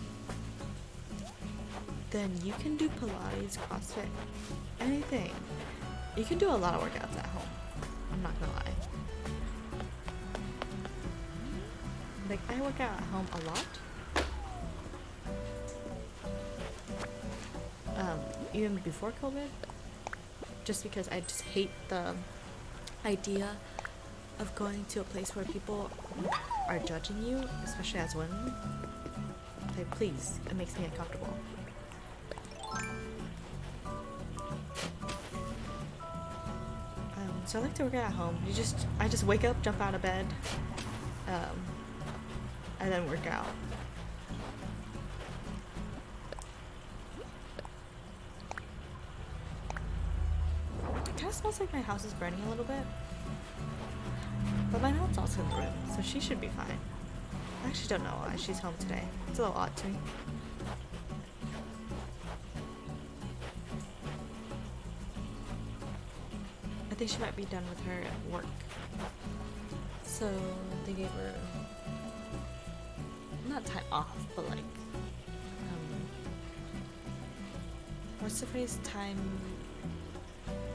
then you can do Pilates, CrossFit, anything. You can do a lot of workouts at home, I'm not gonna lie. Like, I work out at home a lot. Even before COVID, just because I just hate the idea of going to a place where people are judging you, especially as women. Like, please, it makes me uncomfortable. So I like to work out at home. I just wake up, jump out of bed, and then work out. It kind of smells like my house is burning a little bit. But my aunt's also in the room, so she should be fine. I actually don't know why she's home today. It's a little odd to me. I think she might be done with her work. So they gave her not time off, but like what's the phrase? Time.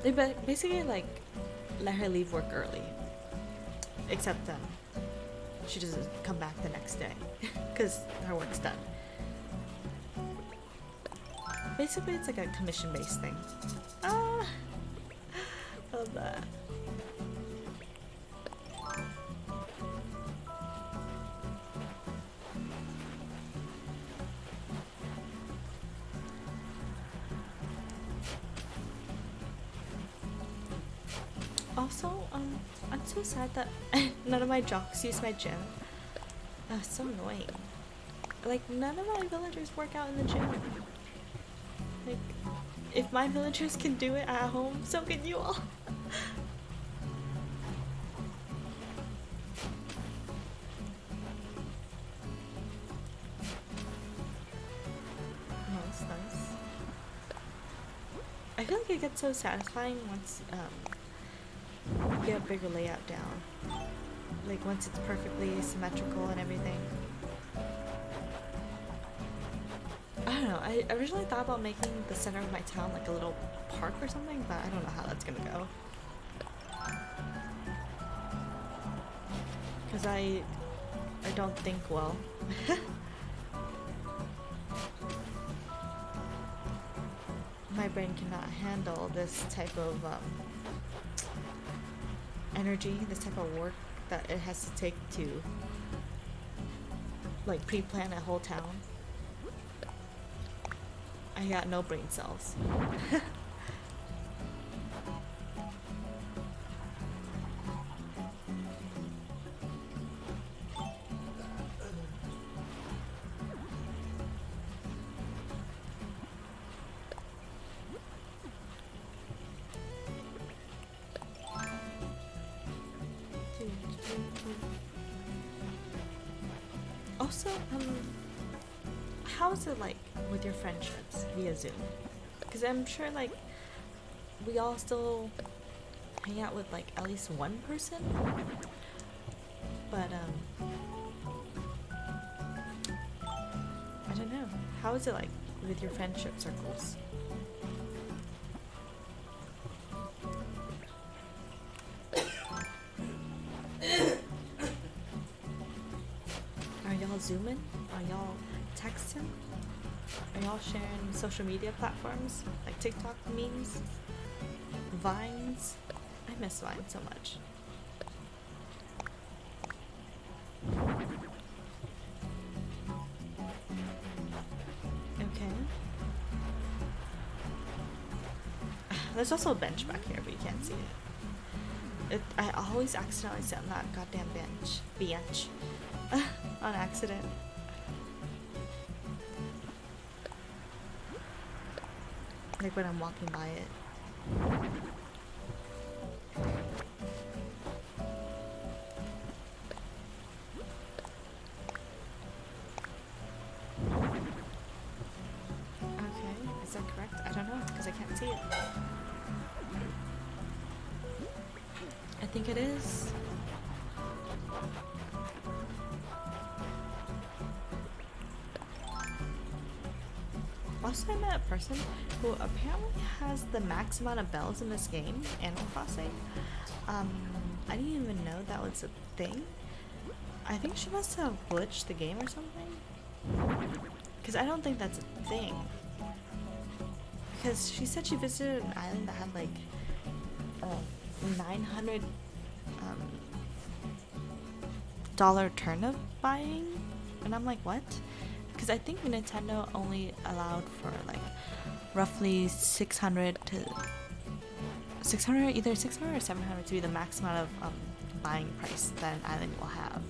They basically like let her leave work early, except she doesn't come back the next day because her work's done. Basically, it's like a commission-based thing. Ah, love that. Also, I'm so sad that none of my jocks use my gym. It's so annoying. Like, none of my villagers work out in the gym. Like, if my villagers can do it at home, so can you all. Oh, that's nice. I feel like it gets so satisfying once you get a bigger layout down. Like, once it's perfectly symmetrical and everything. I don't know, I originally thought about making the center of my town like a little park or something, but I don't know how that's gonna go. Because I don't think well. My brain cannot handle this type of energy, this type of work that it has to take to like pre-plan a whole town. I got no brain cells. Also, how is it like with your friendships via Zoom? Because I'm sure like we all still hang out with like at least one person, but I don't know. How is it like with your friendship circles? zooming? Are y'all texting? Are y'all sharing social media platforms like TikTok memes? Vines? I miss Vine so much. Okay. There's also a bench back here, but you can't see it. I always accidentally sit on that goddamn bench. On accident. Like when I'm walking by it. Okay, is that correct? I don't know, because I can't see it. I think it is. Also, I met a person who apparently has the max amount of bells in this game, Animal Crossing. I didn't even know that was a thing. I think she must have glitched the game or something. Because I don't think that's a thing. Because she said she visited an island that had like 900 dollar turnip buying, and I'm like, what? Because I think Nintendo only allowed for like roughly 600 to 600, either 600 or 700 to be the max amount of buying price that an island will have.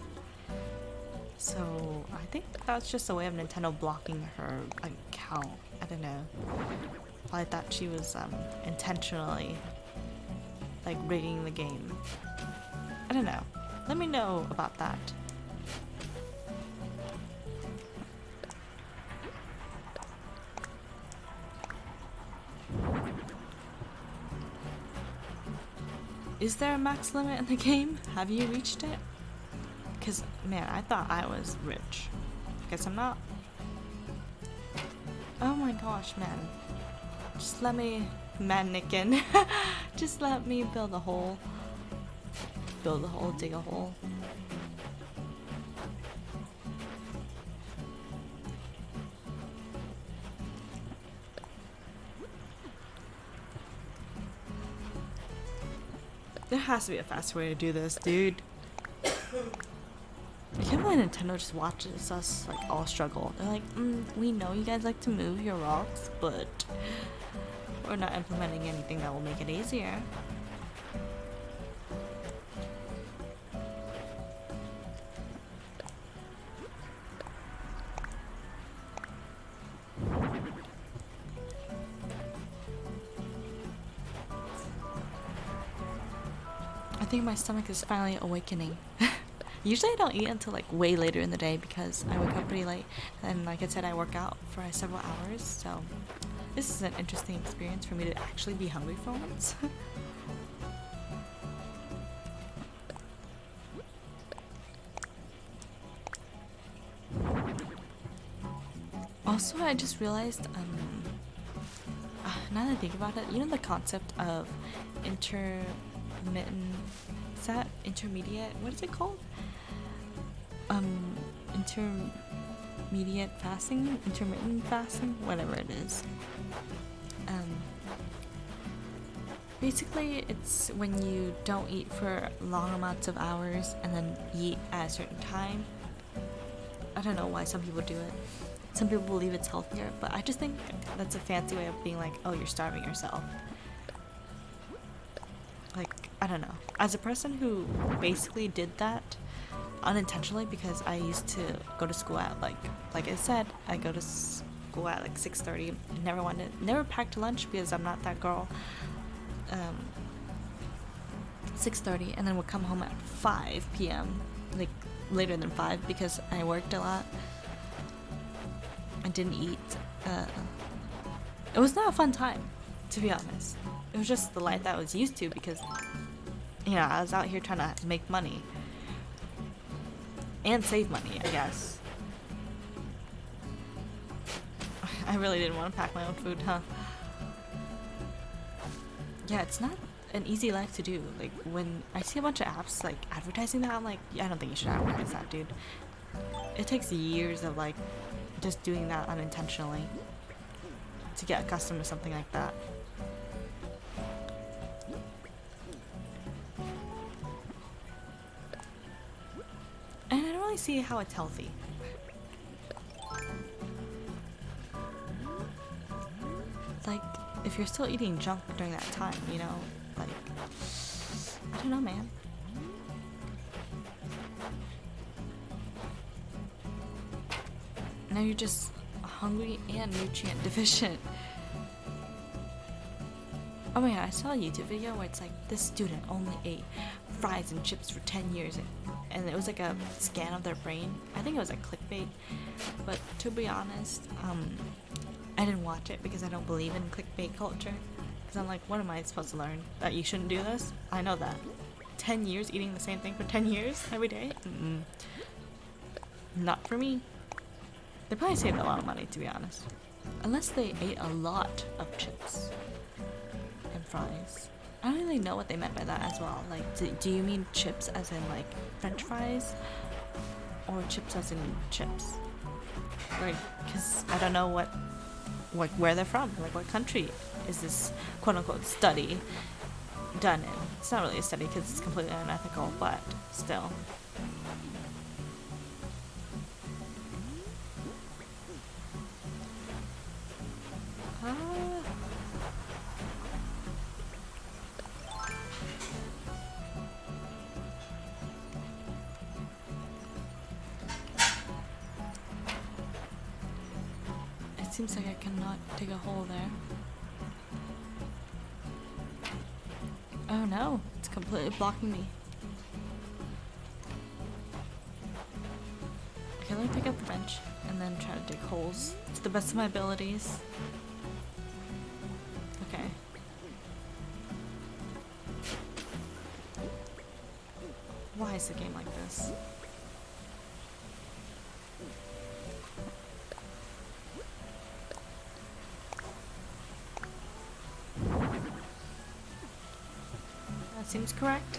So I think that's just a way of Nintendo blocking her account. I don't know. I thought she was intentionally like rigging the game. I don't know. Let me know about that. Is there a max limit in the game? Have you reached it? Because, man, I thought I was rich. Guess I'm not. Oh my gosh, man. Just let me mannequin. Just let me build a hole. Build a hole, dig a hole. There has to be a faster way to do this, dude. I can't believe Nintendo just watches us like all struggle. They're like, we know you guys like to move your rocks, but we're not implementing anything that will make it easier. I think my stomach is finally awakening. Usually I don't eat until like way later in the day because I wake up pretty late, and like I said, I work out for several hours, so this is an interesting experience for me to actually be hungry for once. Also, I just realized, now that I think about it, you know the concept of intermediate, what is it called? Intermediate fasting, intermittent fasting, whatever it is. Basically, it's when you don't eat for long amounts of hours and then eat at a certain time. I don't know why some people do it. Some people believe it's healthier, but I just think that's a fancy way of being like, oh, you're starving yourself. Like, I don't know. As a person who basically did that unintentionally, because I used to go to school at like I said, I go to school at like 6:30. Never packed lunch because I'm not that girl. 6:30, and then would come home at 5 p.m. like later than 5 because I worked a lot. I didn't eat. It was not a fun time, to be honest. It was just the life that I was used to because, you know, I was out here trying to make money. And save money, I guess. I really didn't want to pack my own food, huh? Yeah, it's not an easy life to do. Like, when I see a bunch of apps, like, advertising that, I'm like, yeah, I don't think you should advertise that, dude. it takes years of like just doing that unintentionally to get accustomed to something like that. And I don't really see how it's healthy. Like, if you're still eating junk during that time, you know, like, I don't know, man. Now you're just hungry and nutrient deficient. Oh my god, I saw a YouTube video where it's like, this student only ate fries and chips for 10 years, and it was like a scan of their brain. I think it was like clickbait, but to be honest, I didn't watch it because I don't believe in clickbait culture. Because I'm like, what am I supposed to learn? That you shouldn't do this? I know that. 10 years eating the same thing for 10 years every day? Not for me. They probably saved a lot of money, to be honest. Unless they ate a lot of chips and fries. I don't really know what they meant by that as well. Like, do you mean chips as in like French fries? Or chips as in chips? Like, because I don't know where they're from. Like, what country is this quote-unquote study done in? It's not really a study because it's completely unethical, but still. It seems like I cannot dig a hole there. Oh no, it's completely blocking me. Okay, let me pick up the bench and then try to dig holes to the best of my abilities. Okay. Why is the game like this? That seems correct.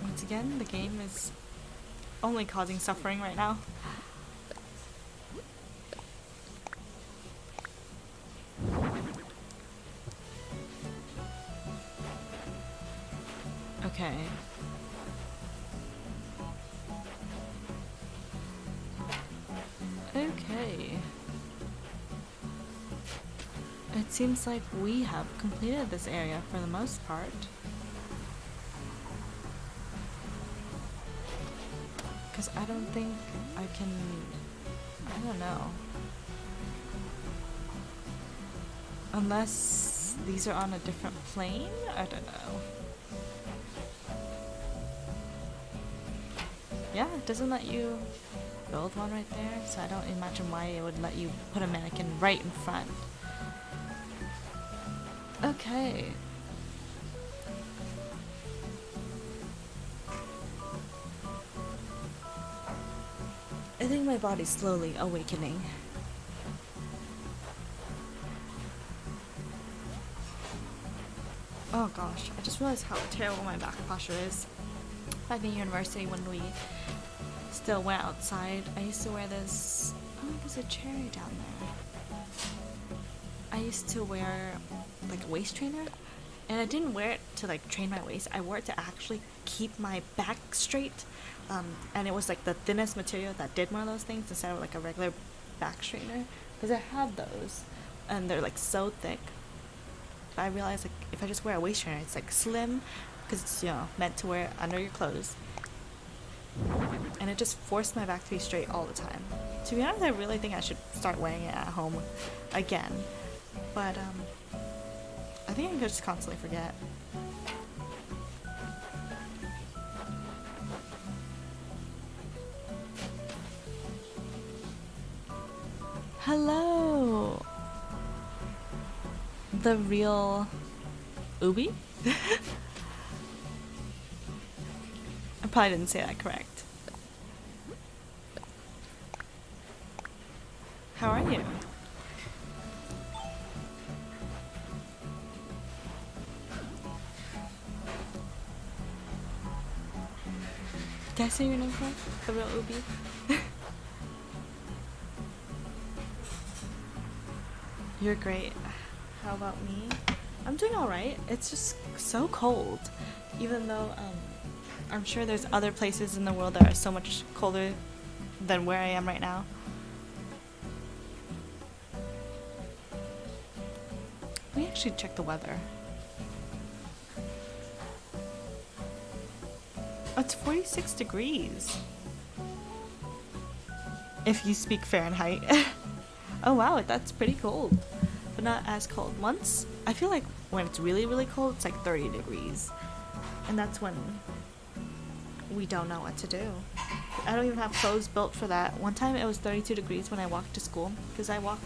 Once again, the game is only causing suffering right now. Okay. Okay. It seems like we have completed this area for the most part. Because I don't think I can... I don't know. Unless these are on a different plane? I don't know. Yeah, it doesn't let you build one right there, so I don't imagine why it would let you put a mannequin right in front. Okay. I think my body's slowly awakening. Oh gosh, I just realized how terrible my back posture is. Back in university when we still went outside, I used to wear this... Oh, there's a cherry down there. I used to wear like a waist trainer, and I didn't wear it to like train my waist. I wore it to actually keep my back straight, and it was like the thinnest material that did one of those things instead of like a regular back straightener, because I had those and they're like so thick. But I realized like if I just wear a waist trainer, it's like slim because it's, you know, meant to wear under your clothes, and it just forced my back to be straight all the time. To be honest, I really think I should start wearing it at home again, but I think I just constantly forget. Hello! The real Ubi? I probably didn't say that correct. How are you? Did I say your name correct? The real Ubi? You're great. How about me? I'm doing alright. It's just so cold. Even though I'm sure there's other places in the world that are so much colder than where I am right now. Let me actually check the weather. Oh, it's 46 degrees. If you speak Fahrenheit. Oh wow, that's pretty cold. But not as cold. Once, I feel like when it's really, really cold, it's like 30 degrees. And that's when we don't know what to do. I don't even have clothes built for that. One time it was 32 degrees when I walked to school. Because I walk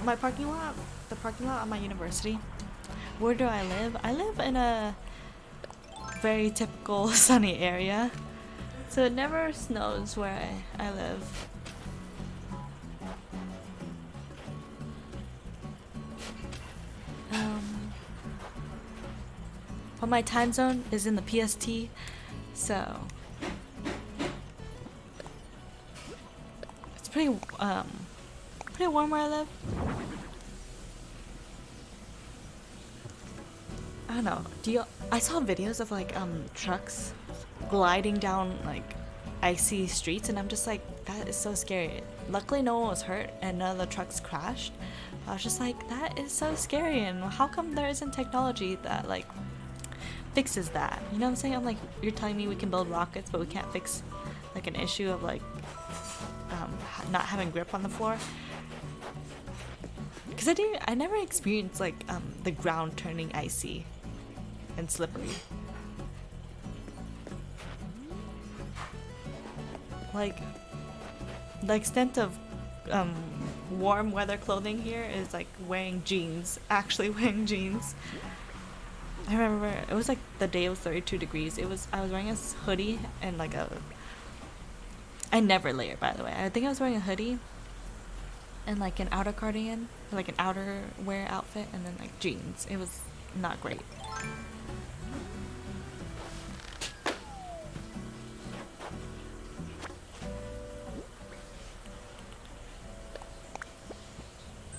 my parking lot, the parking lot at my university. Where do I live? I live in a very typical sunny area. So it never snows where I live. But my time zone is in the PST, so it's pretty warm where I live. I don't know. I saw videos of like trucks gliding down like icy streets, and I'm just like, that is so scary. Luckily no one was hurt and none of the trucks crashed. I was just like, that is so scary, and how come there isn't technology that like fixes that? You know what I'm saying? I'm like, you're telling me we can build rockets but we can't fix like an issue of like not having grip on the floor? Because I never experienced like the ground turning icy and slippery. Like the extent of warm weather clothing here is like wearing jeans, actually wearing jeans. I remember it was like the day it was 32 degrees. I was wearing a hoodie and like I never layer, by the way. I think I was wearing a hoodie and like an outer cardigan, like an outer wear outfit, and then like jeans. It was not great.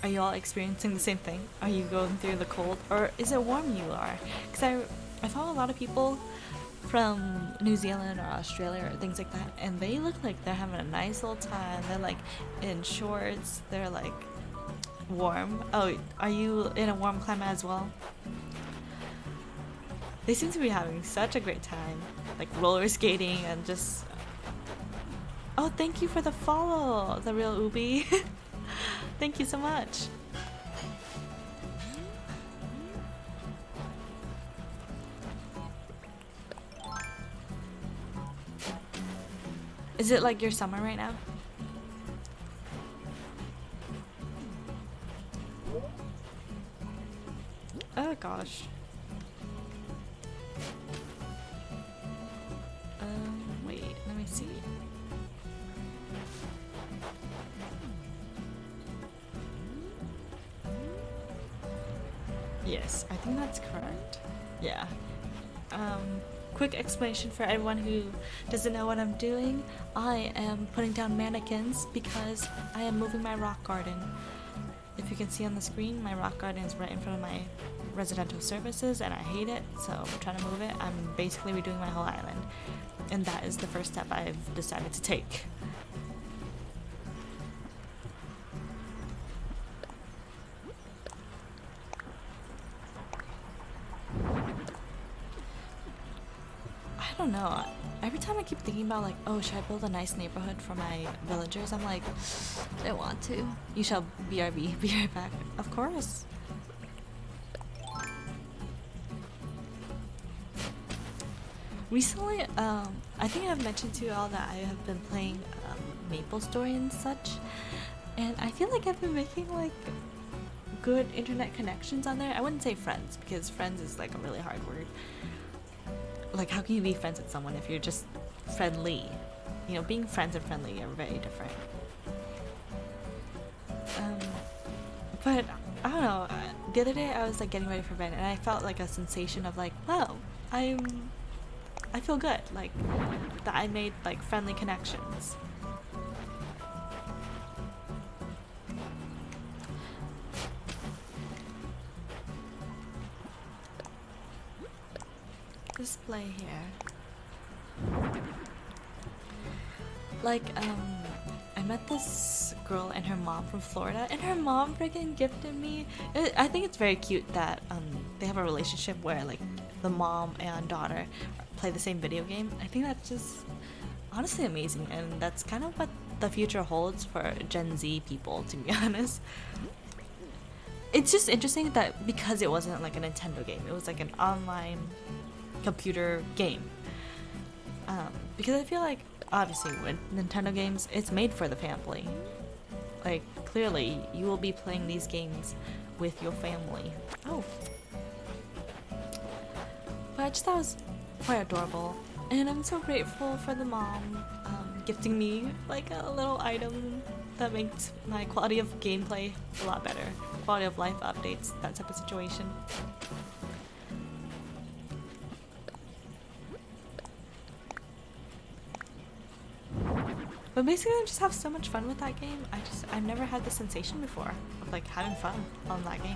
Are you all experiencing the same thing? Are you going through the cold? Or is it warm you are? Because I follow a lot of people from New Zealand or Australia or things like that, and they look like they're having a nice little time. They're like in shorts, they're like warm. Oh, are you in a warm climate as well? They seem to be having such a great time, like roller skating and just... Oh, thank you for the follow, the real Ubi. Thank you so much. Is it like your summer right now? Oh gosh. Wait, let me see. Yes, I think that's correct. Yeah. Quick explanation for everyone who doesn't know what I'm doing. I am putting down mannequins because I am moving my rock garden. If you can see on the screen, my rock garden is right in front of my residential services and I hate it, so I'm trying to move it. I'm basically redoing my whole island, and that is the first step I've decided to take. I don't know. Every time I keep thinking about like, oh, should I build a nice neighborhood for my villagers? I'm like, I want to. You shall BRB. Be right back. Of course. Recently, I think I've mentioned to you all that I have been playing Maple Story and such, and I feel like I've been making like good internet connections on there. I wouldn't say friends, because friends is like a really hard word. Like, how can you be friends with someone if you're just friendly? You know, being friends and friendly are very different. But I don't know. The other day I was like getting ready for bed and I felt like a sensation of like, wow, I'm I feel good, like that I made like friendly connections. Display here. Like, I met this girl and her mom from Florida, and her mom freaking gifted me. I think it's very cute that they have a relationship where like the mom and daughter play the same video game. I think that's just honestly amazing, and that's kind of what the future holds for Gen Z people, to be honest. It's just interesting that because it wasn't like a Nintendo game, it was like an online computer game. Because I feel like obviously with Nintendo games, it's made for the family. Like clearly you will be playing these games with your family. Oh. But I just thought it was quite adorable, and I'm so grateful for the mom gifting me like a little item that makes my quality of gameplay a lot better. Quality of life updates, that type of situation. But basically I just have so much fun with that game. I've never had the sensation before of like having fun on that game.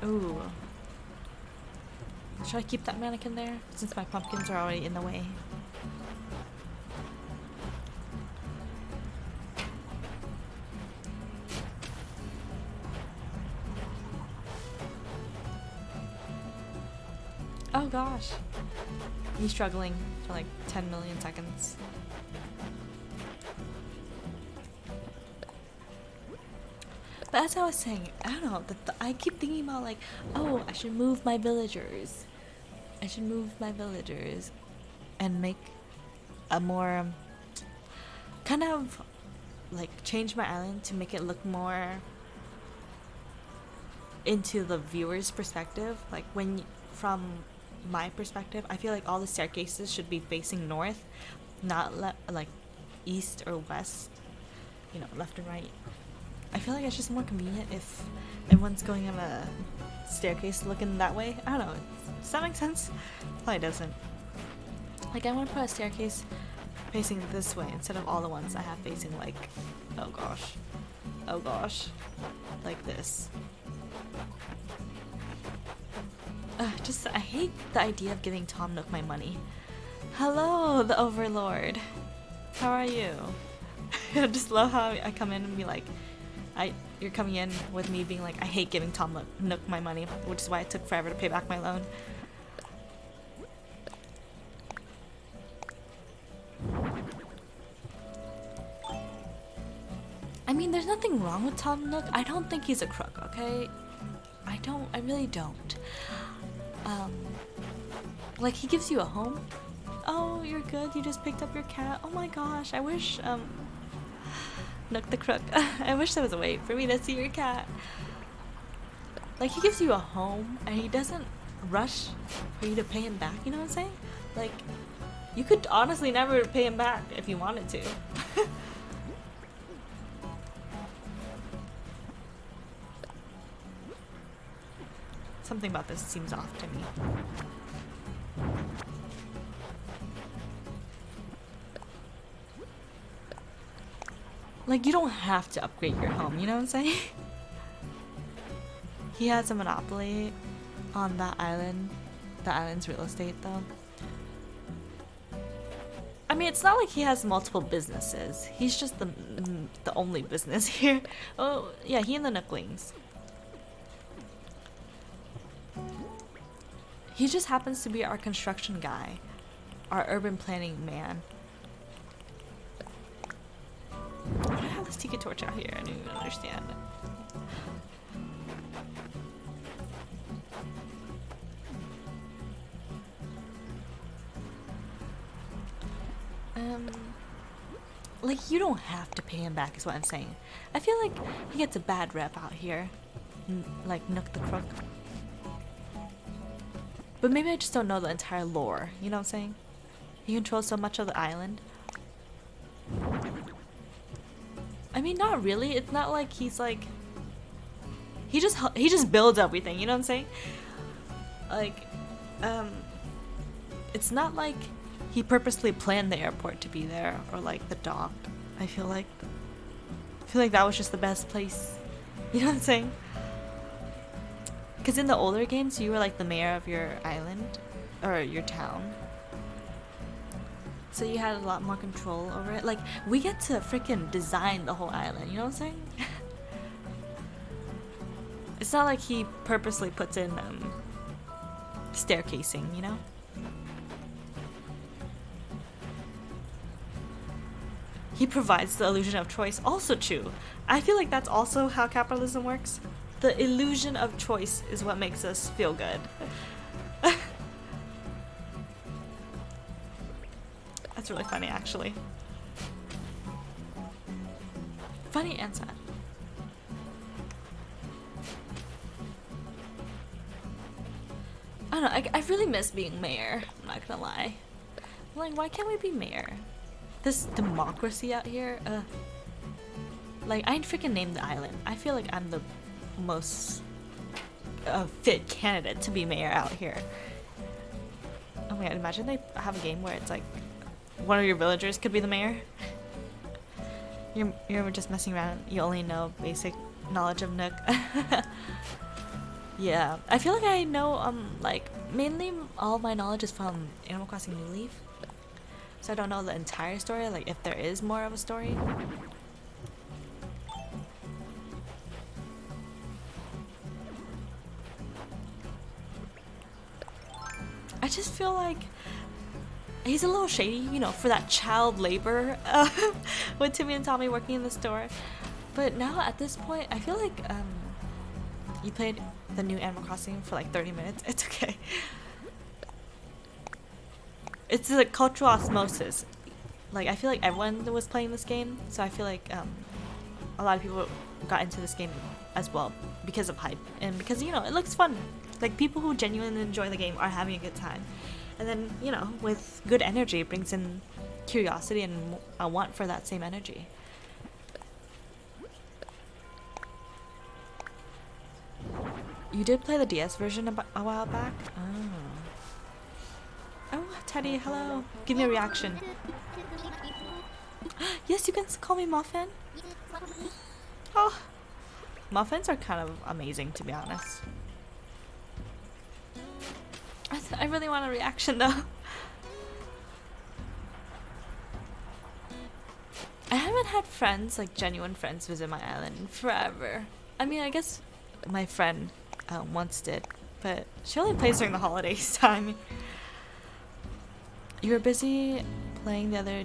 Ooh. Should I keep that mannequin there since my pumpkins are already in the way? Oh gosh. Me struggling for like 10 million seconds. But as I was saying, I don't know, I keep thinking about like, oh, I should move my villagers. I should move my villagers and make a more kind of like change my island to make it look more into the viewer's perspective. Like from my perspective, I feel like all the staircases should be facing north, not like east or west, you know, left and right. I feel like it's just more convenient if everyone's going on a staircase looking that way. I don't know. Does that make sense? Probably doesn't. Like I want to put a staircase facing this way instead of all the ones I have facing like, oh gosh, like this. I hate the idea of giving Tom Nook my money. Hello, the Overlord. How are you? I just love how I come in and be like, you're coming in with me being like, I hate giving Tom Nook my money, which is why it took forever to pay back my loan. I mean, there's nothing wrong with Tom Nook. I don't think he's a crook, okay? I really don't. Like, he gives you a home. Oh, you're good, you just picked up your cat. Oh my gosh, I wish, Nook the crook. I wish there was a way for me to see your cat. Like, he gives you a home, and he doesn't rush for you to pay him back, you know what I'm saying? Like, you could honestly never pay him back if you wanted to. Something about this seems off to me. Like, you don't have to upgrade your home, you know what I'm saying? He has a monopoly on that island. The island's real estate, though. I mean, it's not like he has multiple businesses. He's just the only business here. Oh, yeah, he and the Nooklings. He just happens to be our construction guy. Our urban planning man. Why do I have this tiki torch out here? I don't even understand. Like, you don't have to pay him back is what I'm saying. I feel like he gets a bad rep out here. Like Nook the Crook. But maybe I just don't know the entire lore, you know what I'm saying? He controls so much of the island. I mean, not really. It's not like he's he just builds everything, you know what I'm saying? Like, it's not like he purposely planned the airport to be there, or like the dock. I feel like that was just the best place, you know what I'm saying? Because in the older games, you were like the mayor of your island or your town, so you had a lot more control over it. Like, we get to freaking design the whole island, you know what I'm saying? It's not like he purposely puts in staircasing, you know? He provides the illusion of choice. Also true. I feel like that's also how capitalism works. The illusion of choice is what makes us feel good. That's really funny, actually. Funny and sad. I don't know, I really miss being mayor. I'm not gonna lie. I'm like, why can't we be mayor? This democracy out here, like, I freaking named the island. I feel like I'm the most fit candidate to be mayor out here. Oh my god, imagine they have a game where it's like one of your villagers could be the mayor. You're just messing around. You only know basic knowledge of Nook. Yeah, I feel like I know like mainly all of my knowledge is from Animal Crossing New Leaf. So I don't know the entire story, like if there is more of a story. I just feel like he's a little shady, you know, for that child labor with Timmy and Tommy working in the store. But now at this point, I feel like you played the new Animal Crossing for like 30 minutes. It's okay. It's a cultural osmosis. Like, I feel like everyone was playing this game, so I feel like a lot of people got into this game as well because of hype and because, you know, it looks fun. Like, people who genuinely enjoy the game are having a good time. And then, you know, with good energy, it brings in curiosity and a want for that same energy. You did play the DS version a while back? Oh, Teddy, hello. Give me a reaction. Yes, you can call me Muffin. Oh, muffins are kind of amazing, to be honest. I really want a reaction, though. I haven't had friends, like genuine friends, visit my island in forever. I mean, I guess my friend once did, but she only plays during the holidays time. You were busy playing the other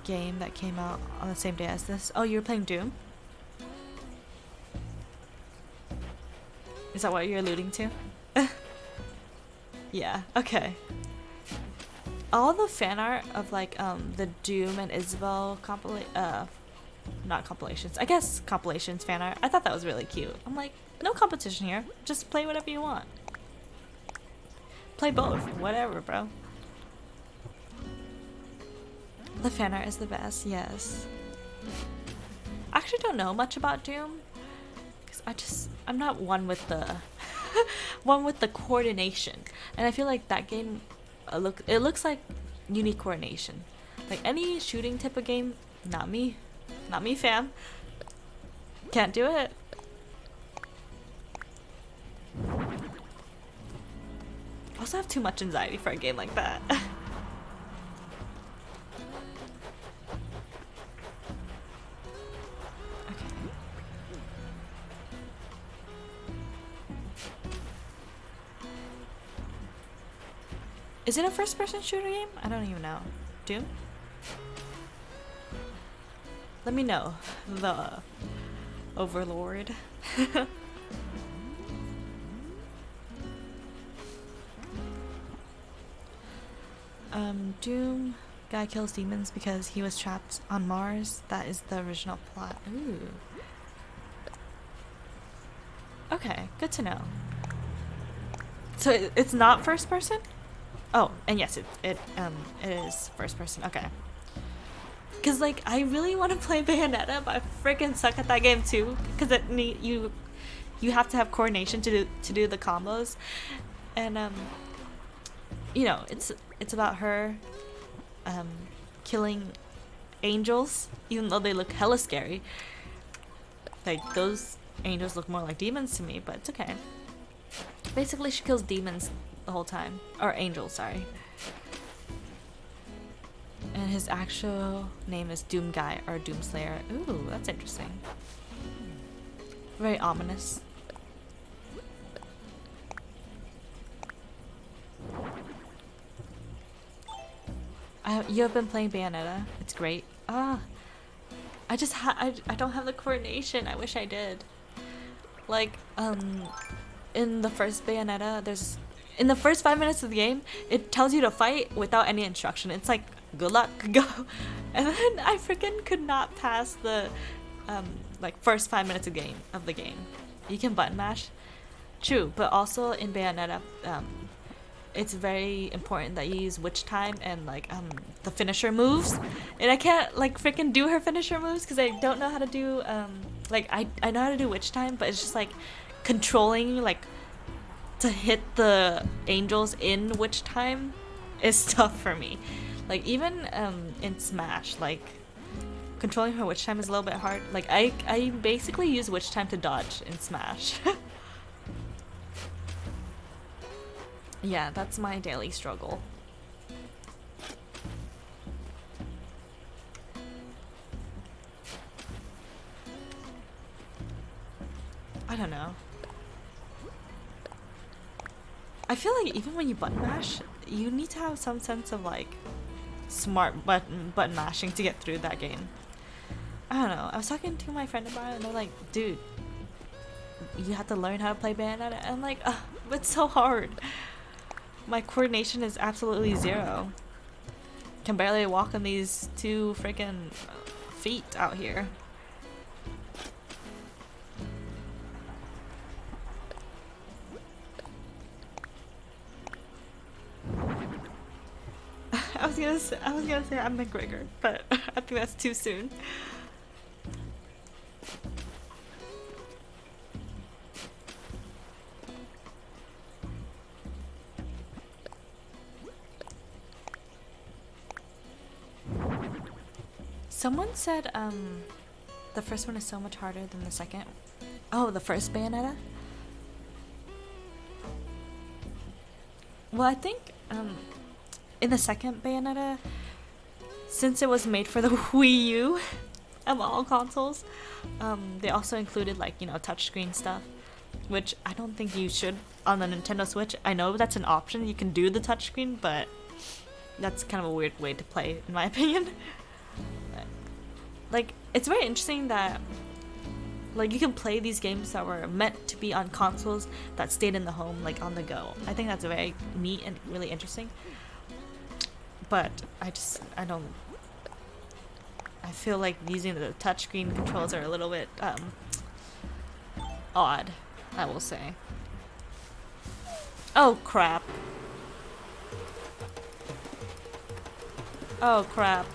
game that came out on the same day as this. Oh, you were playing Doom? Is that what you're alluding to? Yeah, okay. All the fan art of like the Doom and Isabel not compilations, I guess compilations fan art, I thought that was really cute. I'm like, no competition here, just play whatever you want. Play both, whatever, bro. The fan art is the best, yes. I actually don't know much about Doom, because I'm not one with the one with the coordination, and I feel like that game it looks like you need coordination. Like any shooting type of game, not me fam. Can't do it. I also have too much anxiety for a game like that. Is it a first-person shooter game? I don't even know. Doom? Let me know, the Overlord. Doom, guy kills demons because he was trapped on Mars. That is the original plot. Ooh. Okay, good to know. So it's not first person? Oh, and yes, it is first person. Okay. Cause like I really want to play Bayonetta, but I freaking suck at that game too. Cause you you have to have coordination to do the combos, and you know, it's about her killing angels, even though they look hella scary. Like, those angels look more like demons to me, but it's okay. Basically, she kills demons the whole time, or angels, sorry. And his actual name is Doom Guy or Doomslayer. Ooh, that's interesting. Very ominous. You have been playing Bayonetta. It's great. I don't have the coordination. I wish I did. Like, in the first Bayonetta, in the first 5 minutes of the game, it tells you to fight without any instruction. It's like, good luck, go. And then I freaking could not pass the, like, first 5 minutes of the game. You can button mash. True, but also in Bayonetta, it's very important that you use witch time and like the finisher moves, and I can't like freaking do her finisher moves because I don't know how to do like I know how to do witch time, but it's just like controlling like to hit the angels in witch time is tough for me. Like even in Smash, like controlling her witch time is a little bit hard. Like I basically use witch time to dodge in Smash. Yeah, that's my daily struggle. I don't know. I feel like even when you button mash, you need to have some sense of like smart button mashing to get through that game. I don't know. I was talking to my friend about it and they're like, dude, you have to learn how to play Bayonetta. And I'm like, it's so hard. My coordination is absolutely zero. Can barely walk on these 2 freaking feet out here. I was gonna say I'm McGregor, but I think that's too soon. Someone said the first one is so much harder than the second. Oh, the first Bayonetta? Well, I think in the second Bayonetta, since it was made for the Wii U of all consoles, they also included like, you know, touchscreen stuff, which I don't think you should on the Nintendo Switch. I know that's an option, you can do the touchscreen, but that's kind of a weird way to play in my opinion. Like, it's very interesting that like you can play these games that were meant to be on consoles that stayed in the home, like on the go. I think that's very neat and really interesting. But I feel like using the touchscreen controls are a little bit odd, I will say. Oh crap. Oh crap.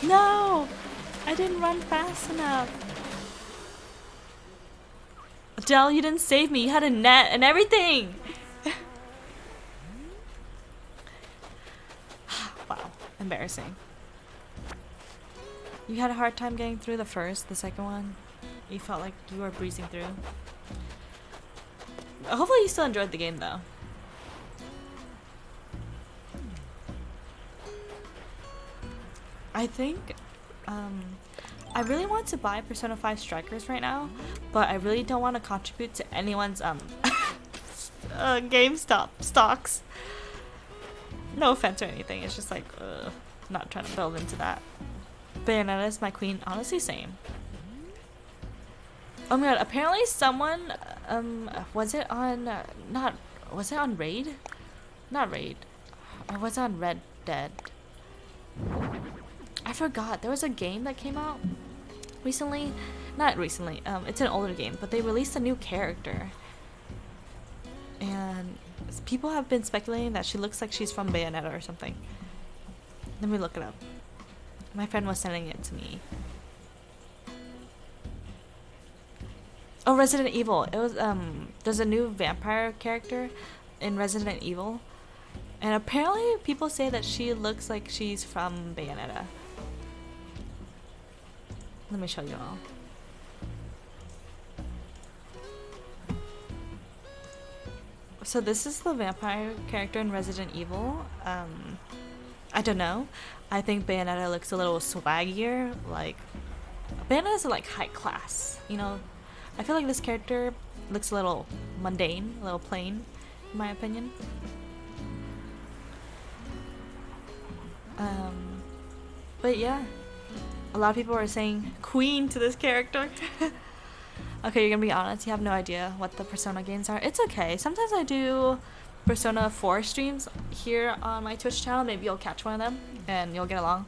No! I didn't run fast enough. Dell, you didn't save me. You had a net and everything. Wow, embarrassing. You had a hard time getting through the second one? You felt like you were breezing through? Hopefully you still enjoyed the game though. I think I really want to buy Persona 5 Strikers right now, but I really don't want to contribute to anyone's GameStop stocks. No offense or anything, it's just like not trying to build into that. Bayonetta is my queen, honestly same. Oh my god, apparently someone was it on Raid? Not Raid. Or was it on Red Dead? I forgot. There was a game that came out recently. Not recently. It's an older game, but they released a new character. And people have been speculating that she looks like she's from Bayonetta or something. Let me look it up. My friend was sending it to me. Oh, Resident Evil. It was there's a new vampire character in Resident Evil. And apparently people say that she looks like she's from Bayonetta. Let me show you all. So this is the vampire character in Resident Evil. I don't know. I think Bayonetta looks a little swaggier. Like, Bayonetta's like high class, you know? I feel like this character looks a little mundane, a little plain, in my opinion. But yeah, a lot of people are saying queen to this character. Okay, you're gonna be honest, you have no idea what the Persona games are. It's okay. Sometimes I do Persona 4 streams here on my Twitch channel. Maybe you'll catch one of them and you'll get along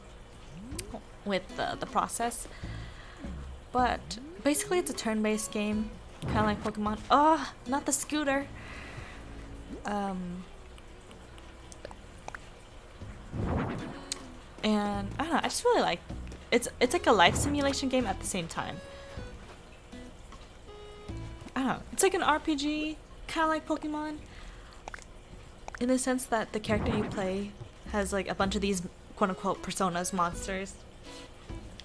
with the process. But basically it's a turn-based game, kind of like Pokemon. Oh, not the scooter. And I don't know, I just really like it's like a life simulation game at the same time. I don't know, it's like an RPG, kind of like Pokemon, in the sense that the character you play has like a bunch of these quote-unquote personas, monsters,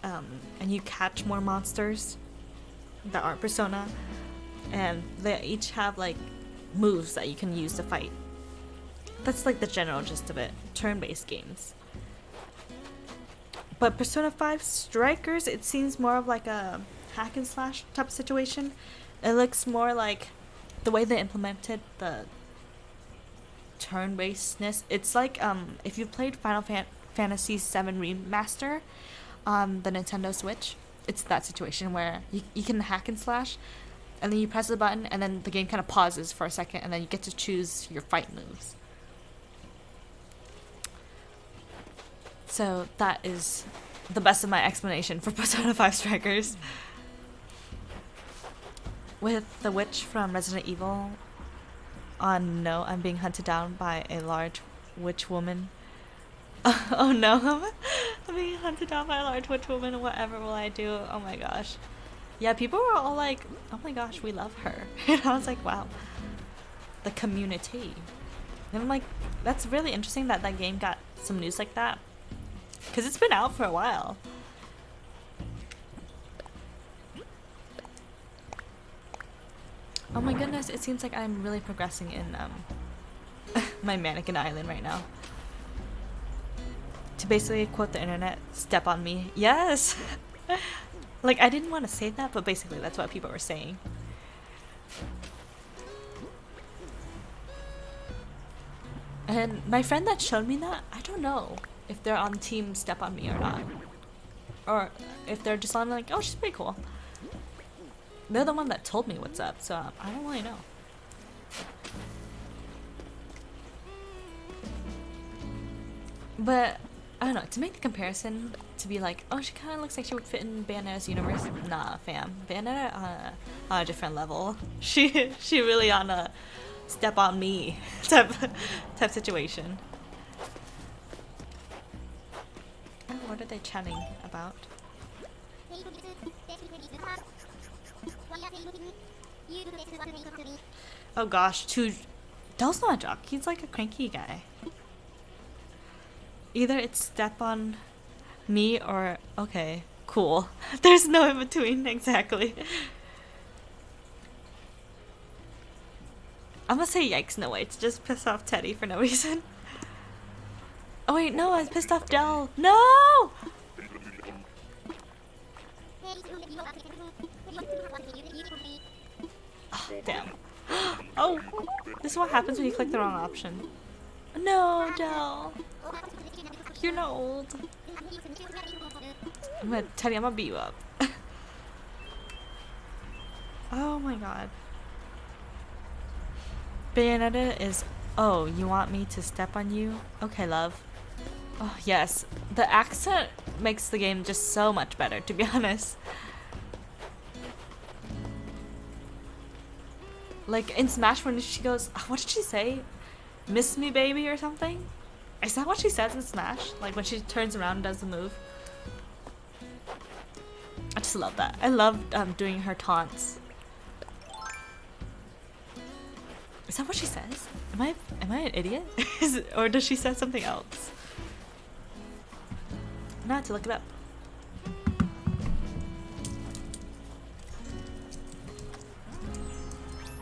and you catch more monsters that aren't persona, and they each have like moves that you can use to fight. That's like the general gist of it. Turn-based games. But Persona 5 Strikers, it seems more of like a hack and slash type of situation. It looks more like the way they implemented the turn-basedness. It's like if you played Final Fantasy VII Remaster on the Nintendo Switch, it's that situation where you can hack and slash, and then you press the button, and then the game kind of pauses for a second, and then you get to choose your fight moves. So that is the best of my explanation for Persona 5 Strikers. With the witch from Resident Evil, no, I'm being hunted down by a large witch woman. Oh no, I'm being hunted down by a large witch woman, whatever will I do? Oh my gosh. Yeah, people were all like, oh my gosh, we love her. And I was like, wow, the community. And I'm like, that's really interesting that that game got some news like that. Because it's been out for a while. Oh my goodness, it seems like I'm really progressing in my mannequin island right now. To basically quote the internet, step on me. Yes! Like, I didn't want to say that, but basically that's what people were saying. And my friend that showed me that, I don't know if they're on team step on me or not. Or if they're just on like, oh, she's pretty cool. They're the one that told me what's up, so I don't really know. But, I don't know, to make the comparison, to be like, oh, she kind of looks like she would fit in Bayonetta's universe. Nah, fam. Bayonetta on a different level. She really on a step on me type situation. Oh, what are they chatting about? Oh gosh, Del's not a jock. He's like a cranky guy. Either it's step on me or okay, cool. There's no in between, exactly. I'm gonna say yikes, no way. It's just piss off Teddy for no reason. Oh wait, no, I pissed off Del. No! Oh, damn. Oh, this is what happens when you click the wrong option. No, Del. You're not old. Teddy, I'm gonna beat you up. Oh my god. Bayonetta is, oh, you want me to step on you? Okay, love. Oh, yes. The accent makes the game just so much better, to be honest. Like, in Smash when she goes, what did she say? Miss me, baby, or something? Is that what she says in Smash? Like, when she turns around and does the move? I just love that. I love doing her taunts. Is that what she says? Am I an idiot? Or does she say something else? I'm gonna have to look it up.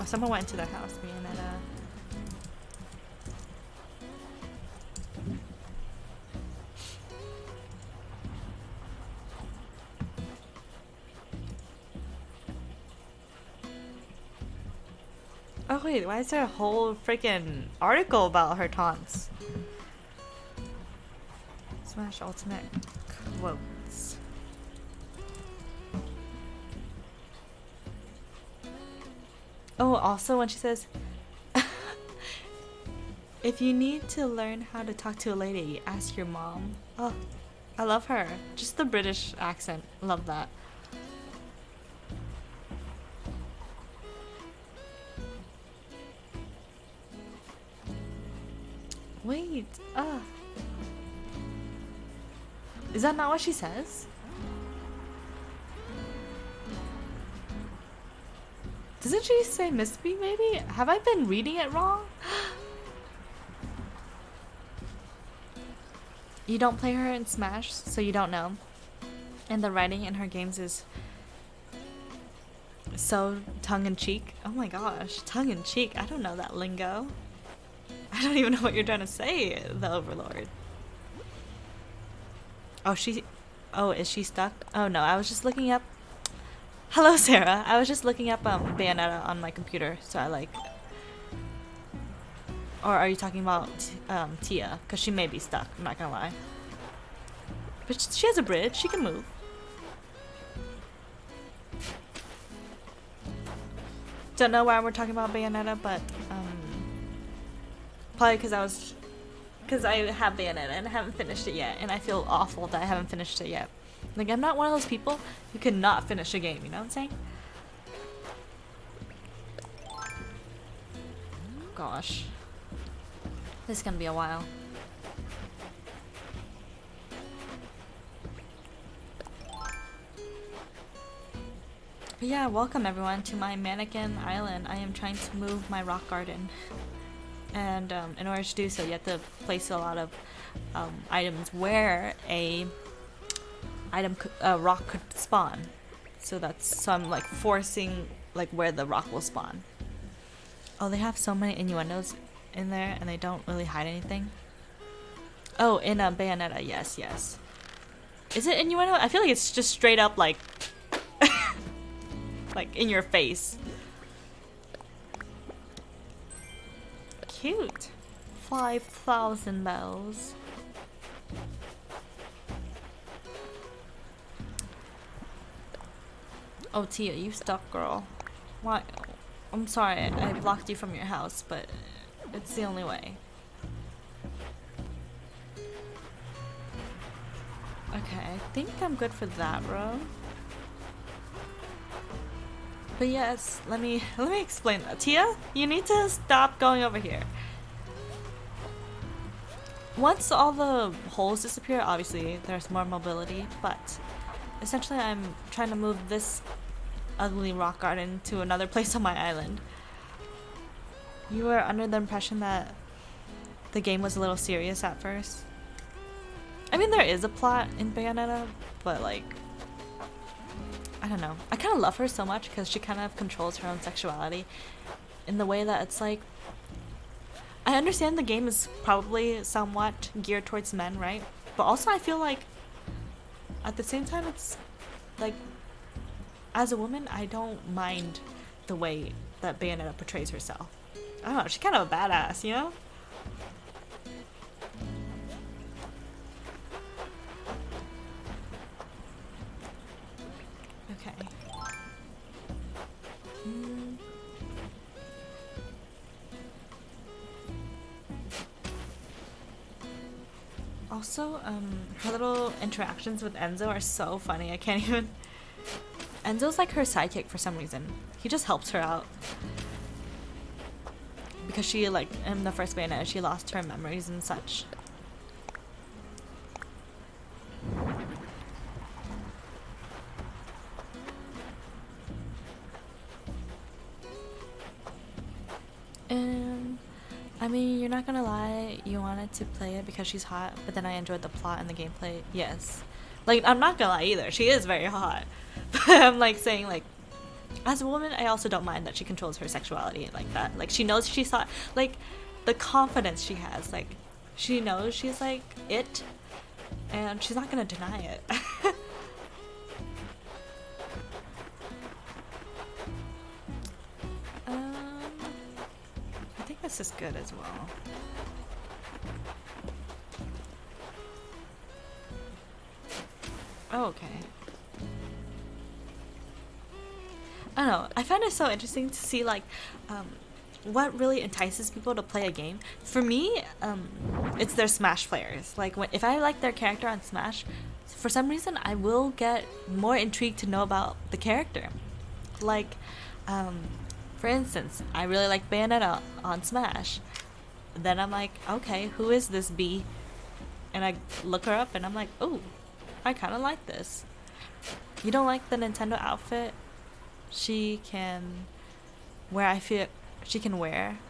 Oh, someone went into their house, me and Oh wait, why is there a whole freaking article about her taunts? Smash ultimate quotes. Oh, also when she says, if you need to learn how to talk to a lady, ask your mom. Oh, I love her. Just the British accent. Love that. Wait, is that not what she says? Doesn't she say miss me, maybe? Have I been reading it wrong? You don't play her in Smash, so you don't know. And the writing in her games is so tongue-in-cheek. Oh my gosh, tongue-in-cheek. I don't know that lingo. I don't even know what you're trying to say, the Overlord. Oh, is she stuck? Oh no, I was just looking up. Hello, Sarah. I was just looking up Bayonetta on my computer, so I like. Or are you talking about Tia? Because she may be stuck. I'm not gonna lie. But she has a bridge. She can move. Don't know why we're talking about Bayonetta, but probably because I have Bayonetta and I haven't finished it yet, and I feel awful that I haven't finished it yet. Like, I'm not one of those people who cannot finish a game, you know what I'm saying? Gosh. This is gonna be a while. But yeah, welcome everyone to my mannequin island. I am trying to move my rock garden. And in order to do so, you have to place a lot of items where a rock could spawn. So I'm like forcing like where the rock will spawn. Oh, they have so many innuendos in there, and they don't really hide anything. Oh, in Bayonetta, yes. Is it innuendo? I feel like it's just straight up like, like in your face. Cute. 5,000 bells. Oh, Tia, you stuck, girl. Why? I'm sorry, I blocked you from your house, but it's the only way. Okay, I think I'm good for that row. But yes, let me explain that. Tia, you need to stop going over here. Once all the holes disappear, obviously there's more mobility, but essentially I'm trying to move this ugly rock garden to another place on my island. You were under the impression that the game was a little serious at first. I mean, there is a plot in Bayonetta, but like, I don't know. I kind of love her so much because she kind of controls her own sexuality in the way that it's like, I understand the game is probably somewhat geared towards men, right? But also I feel like at the same time it's like, as a woman, I don't mind the way that Bayonetta portrays herself. I don't know, she's kind of a badass, you know? Okay. Also, her little interactions with Enzo are so funny. I can't even... Enzo's like her sidekick for some reason. He just helps her out. Because she, like, in the first Bayonetta, she lost her memories and such. Wait, you wanted to play it because she's hot, but then I enjoyed the plot and the gameplay. Yes. Like, I'm not gonna lie either. She is very hot. But I'm like saying, like, as a woman, I also don't mind that she controls her sexuality like that. Like, she knows she's hot. Like, the confidence she has. Like, she knows she's like it, and she's not gonna deny it. I think this is good as well. Oh, okay. I don't know. I find it so interesting to see like what really entices people to play a game. For me, it's their Smash players. Like if I like their character on Smash, for some reason I will get more intrigued to know about the character. Like, for instance, I really like Bayonetta on Smash. Then I'm like, okay, who is this bee? And I look her up and I'm like, oh, I kind of like this. You don't like the Nintendo outfit she can wear?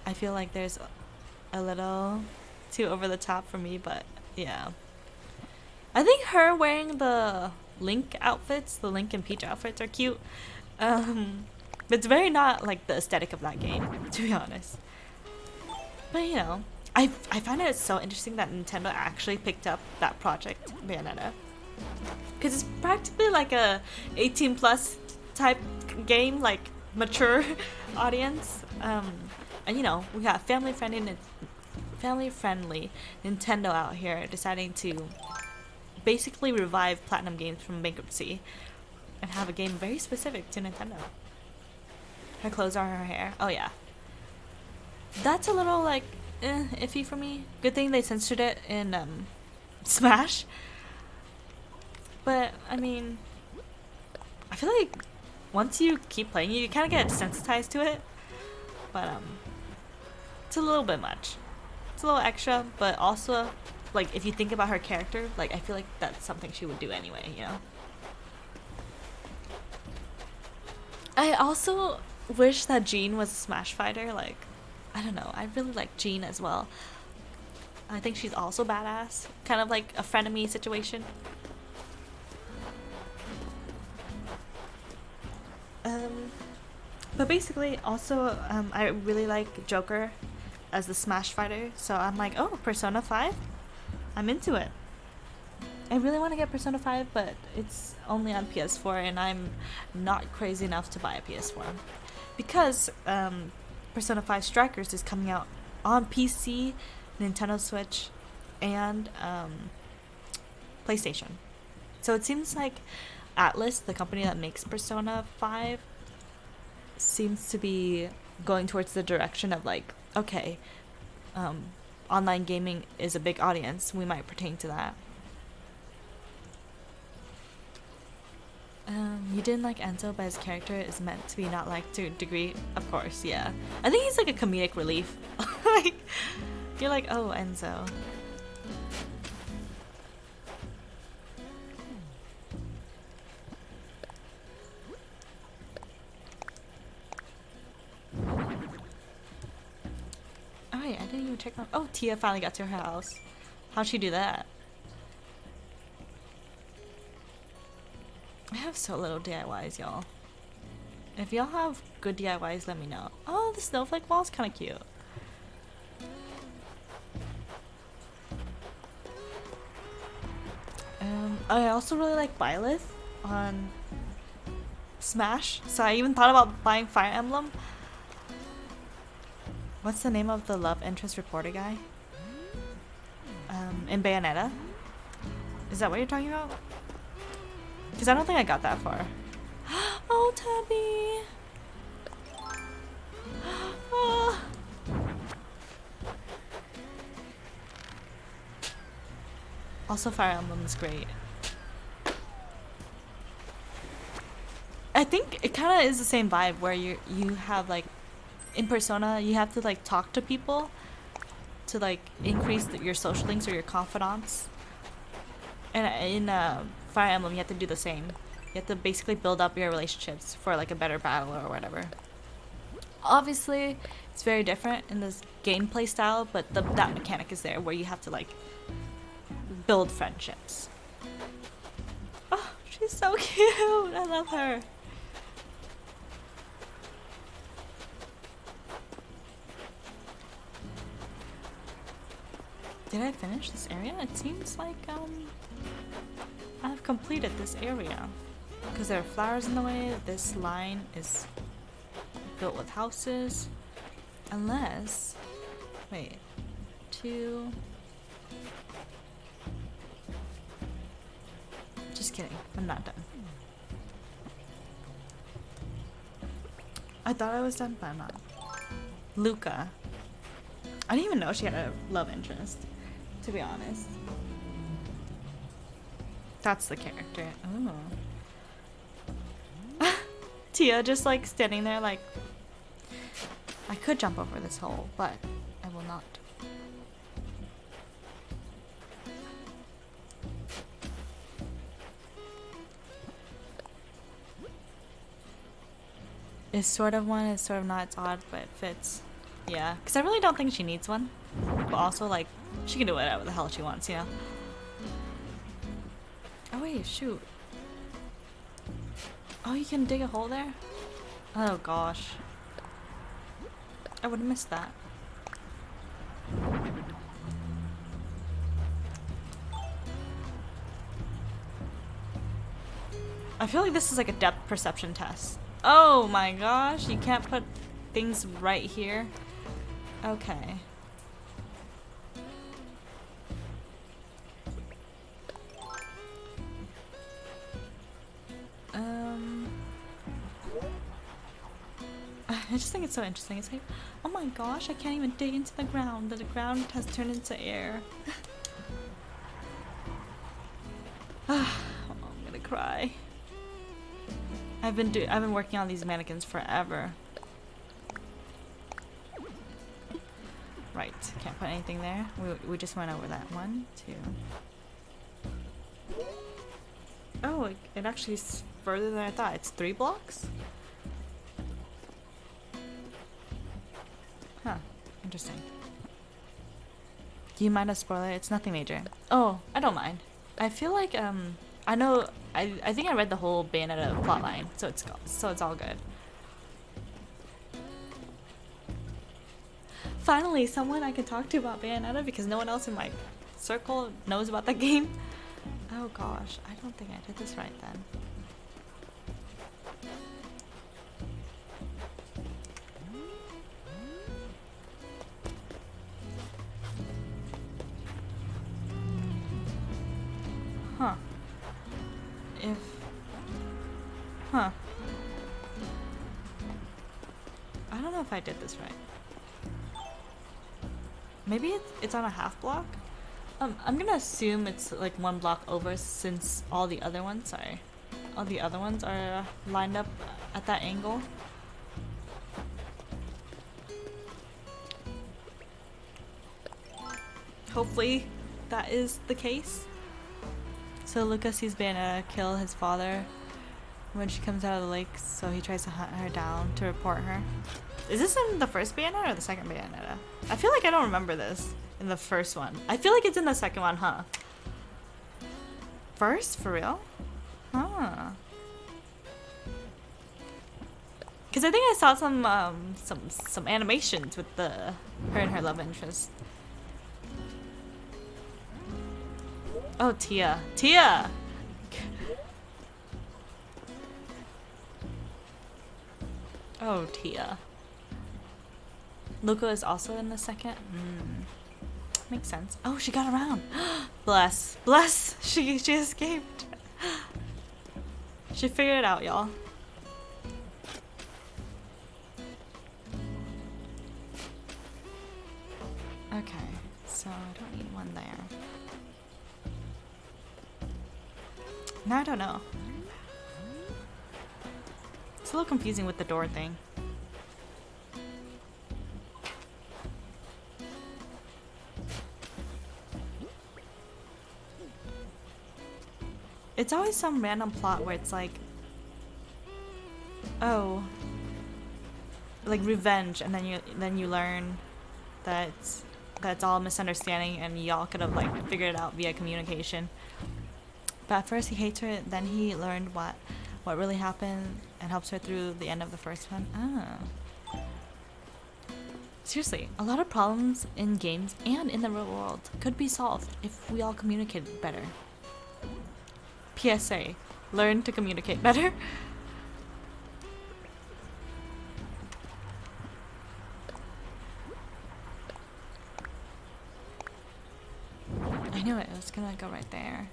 I feel like there's a little too over the top for me, but yeah. I think her wearing the Link outfits, the Link and Peach outfits are cute. It's very not like the aesthetic of that game, to be honest. But you know, I find it so interesting that Nintendo actually picked up that project, Bayonetta. Because it's practically like a 18 plus type game, like mature audience. And you know, we got family friendly Nintendo out here deciding to basically revive Platinum Games from bankruptcy and have a game very specific to Nintendo. Her clothes are her hair. Oh yeah. That's a little like iffy for me. Good thing they censored it in Smash. But I mean, I feel like once you keep playing, you kind of get desensitized to it. But it's a little bit much. It's a little extra, but also like if you think about her character, like I feel like that's something she would do anyway, you know. I also wish that Jean was a Smash fighter. Like, I don't know. I really like Jean as well. I think she's also badass. Kind of like a frenemy situation. But basically, also, I really like Joker as the Smash fighter. So I'm like, oh, Persona 5? I'm into it. I really want to get Persona 5, but it's only on PS4, and I'm not crazy enough to buy a PS4. Because Persona 5 Strikers is coming out on PC, Nintendo Switch, and PlayStation. So it seems like Atlas, the company that makes Persona 5, seems to be going towards the direction of like, okay, online gaming is a big audience. We might pertain to that. You didn't like Enzo, but his character is meant to be not liked to a degree. Of course, yeah. I think he's like a comedic relief. Like, you're like, oh, Enzo. Oh wait, I didn't even check on. Oh, Tia finally got to her house. How'd she do that? I have so little DIYs, y'all. If y'all have good DIYs, let me know. Oh, the snowflake wall's kind of cute. I also really like Byleth on Smash, so I even thought about buying Fire Emblem. What's the name of the love interest reporter guy? In Bayonetta? Is that what you're talking about? Because I don't think I got that far. Oh, Tubby! Oh. Also, Fire Emblem is great. I think it kind of is the same vibe where you have like in Persona you have to like talk to people to like increase your social links or your confidants. And in Fire Emblem, you have to do the same. You have to basically build up your relationships for like a better battle or whatever. Obviously, it's very different in this gameplay style, but that mechanic is there where you have to like build friendships. Oh, she's so cute. I love her. Did I finish this area? It seems like I've completed this area. Because there are flowers in the way, this line is built with houses. Unless, wait, 2. Just kidding, I'm not done. I thought I was done, but I'm not. Luca. I didn't even know she had a love interest, to be honest. That's the character. Ooh. Tia just like standing there like, I could jump over this hole, but I will not. Is sort of one, is sort of not, it's odd, but it fits. Yeah, because I really don't think she needs one. But also, like, she can do whatever the hell she wants, you know? Oh wait, shoot. Oh, you can dig a hole there? Oh gosh. I would have missed that. I feel like this is like a depth perception test. Oh my gosh, you can't put things right here. Okay. I just think it's so interesting. It's like, oh my gosh, I can't even dig into the ground. The ground has turned into air. Oh, I'm gonna cry. I've been working on these mannequins forever. Right, can't put anything there. We just went over that. 1, 2. Oh, it actually is further than I thought. It's 3 blocks? Huh, interesting. Do you mind a spoiler? It's nothing major. Oh, I don't mind. I feel like, I know, I think I read the whole Bayonetta plotline, so it's all good. Finally, someone I can talk to about Bayonetta because no one else in my circle knows about that game. Oh gosh, I don't think I did this right then. Huh. Huh. I don't know if I did this right. Maybe it's on a half block? I'm gonna assume it's like 1 block over since all the other ones, are lined up at that angle. Hopefully that is the case. So Luca sees Bayonetta kill his father when she comes out of the lake, so he tries to hunt her down to report her. Is this in the first Bayonetta or the second Bayonetta? I feel like I don't remember this in the first one. I feel like it's in the second one, huh? First? For real? Huh. Because I think I saw some animations with her and her love interest. Oh, Tia. Tia! Oh, Tia. Luca is also in the second? Makes sense. Oh, she got around. Bless. Bless! She escaped. She figured it out, y'all. Okay, so I don't need one there. Now I don't know. It's a little confusing with the door thing. It's always some random plot where it's like, oh, like revenge, and then you learn that's all misunderstanding, and y'all could have like figured it out via communication. But at first he hates her, then he learned what really happened and helps her through the end of the first one. Ah. Seriously, a lot of problems in games and in the real world could be solved if we all communicated better. PSA, learn to communicate better. I knew it was gonna go right there.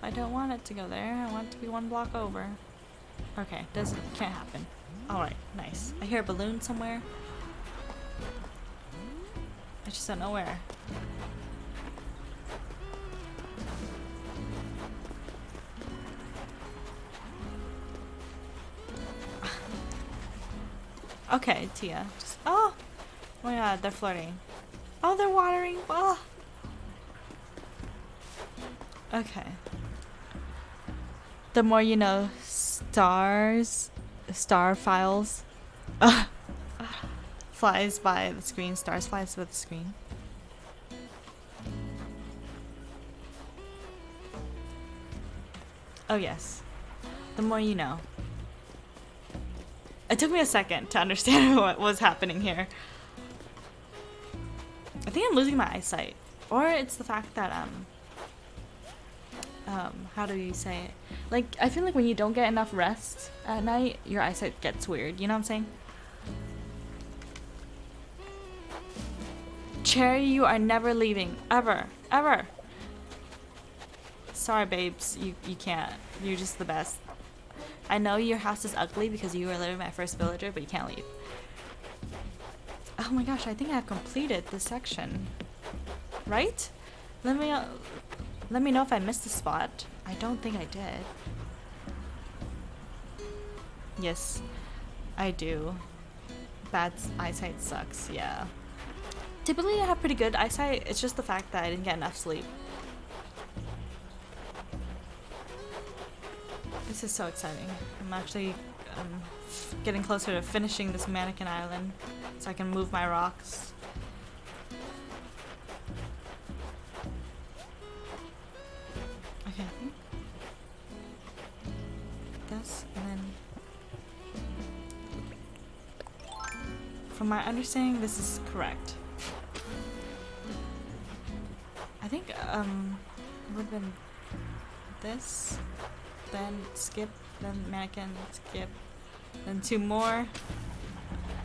I don't want it to go there. I want it to be one block over. Okay, can't happen. Alright, nice. I hear a balloon somewhere. I just don't know where. Okay, Tia. Oh my god, they're flirting. Oh, they're watering. Oh. Okay. The more you know, star files. Flies by the screen. Stars flies with the screen. Oh yes. The more you know. It took me a second to understand what was happening here. I think I'm losing my eyesight. Or it's the fact that, how do you say it? Like, I feel like when you don't get enough rest at night, your eyesight gets weird. You know what I'm saying? Cherry, you are never leaving. Ever. Ever. Sorry, babes. You can't. You're just the best. I know your house is ugly because you were literally my first villager, but you can't leave. Oh my gosh, I think I have completed this section. Right? Let me know if I missed a spot. I don't think I did. Yes, I do. Bad eyesight sucks, yeah. Typically I have pretty good eyesight, it's just the fact that I didn't get enough sleep. This is so exciting. I'm actually getting closer to finishing this mannequin island so I can move my rocks. Okay, I think this, and then from my understanding this is correct. I think it would have been this, then skip, then mannequin, skip, then two more,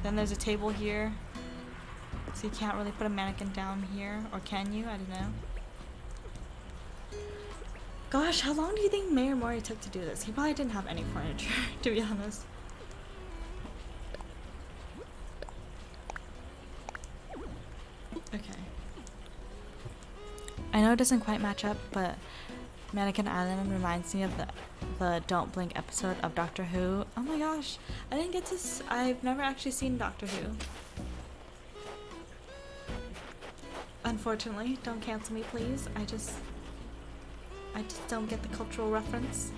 then there's a table here, so you can't really put a mannequin down here, or can you? I don't know. Gosh, how long do you think Mayor Mori took to do this? He probably didn't have any furniture, to be honest. Okay. I know it doesn't quite match up, but Mannequin Island reminds me of the Don't Blink episode of Doctor Who. Oh my gosh, I didn't get to I've never actually seen Doctor Who. Unfortunately, don't cancel me please. I just don't get the cultural reference.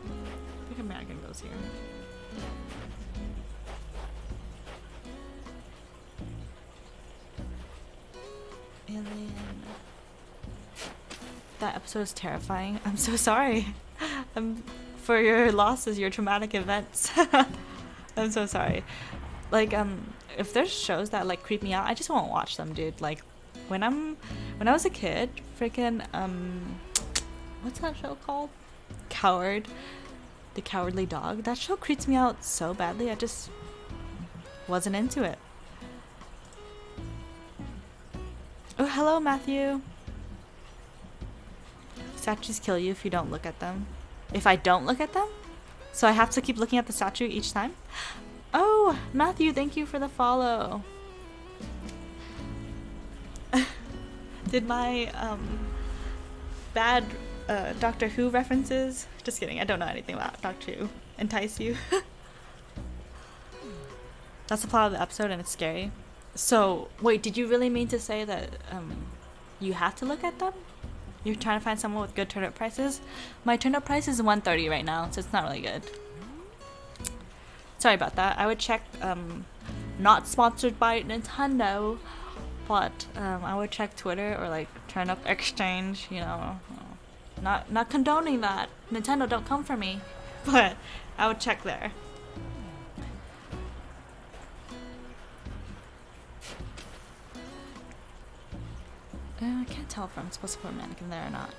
I think a mannequin goes here. And then that episode is terrifying. I'm so sorry. For your losses, your traumatic events. I'm so sorry. Like, if there's shows that like creep me out, I just won't watch them, dude. Like, when I was a kid, freaking what's that show called? Coward, the Cowardly Dog. That show creeps me out so badly. I just wasn't into it. Oh, hello, Matthew. Statues kill you if you don't look at them. If I don't look at them? So I have to keep looking at the statue each time? Oh, Matthew, thank you for the follow. Did my bad Doctor Who references, just kidding, I don't know anything about Doctor Who, entice you? That's the plot of the episode and it's scary. So, wait, did you really mean to say that you have to look at them? You're trying to find someone with good turnip prices? My turnip price is $1.30 right now, so it's not really good. Sorry about that. I would check Not sponsored by Nintendo, but I would check Twitter or like Turn Up Exchange, you know. Not condoning that. Nintendo, don't come for me. But I would check there. I can't tell if I'm supposed to put a mannequin there or not.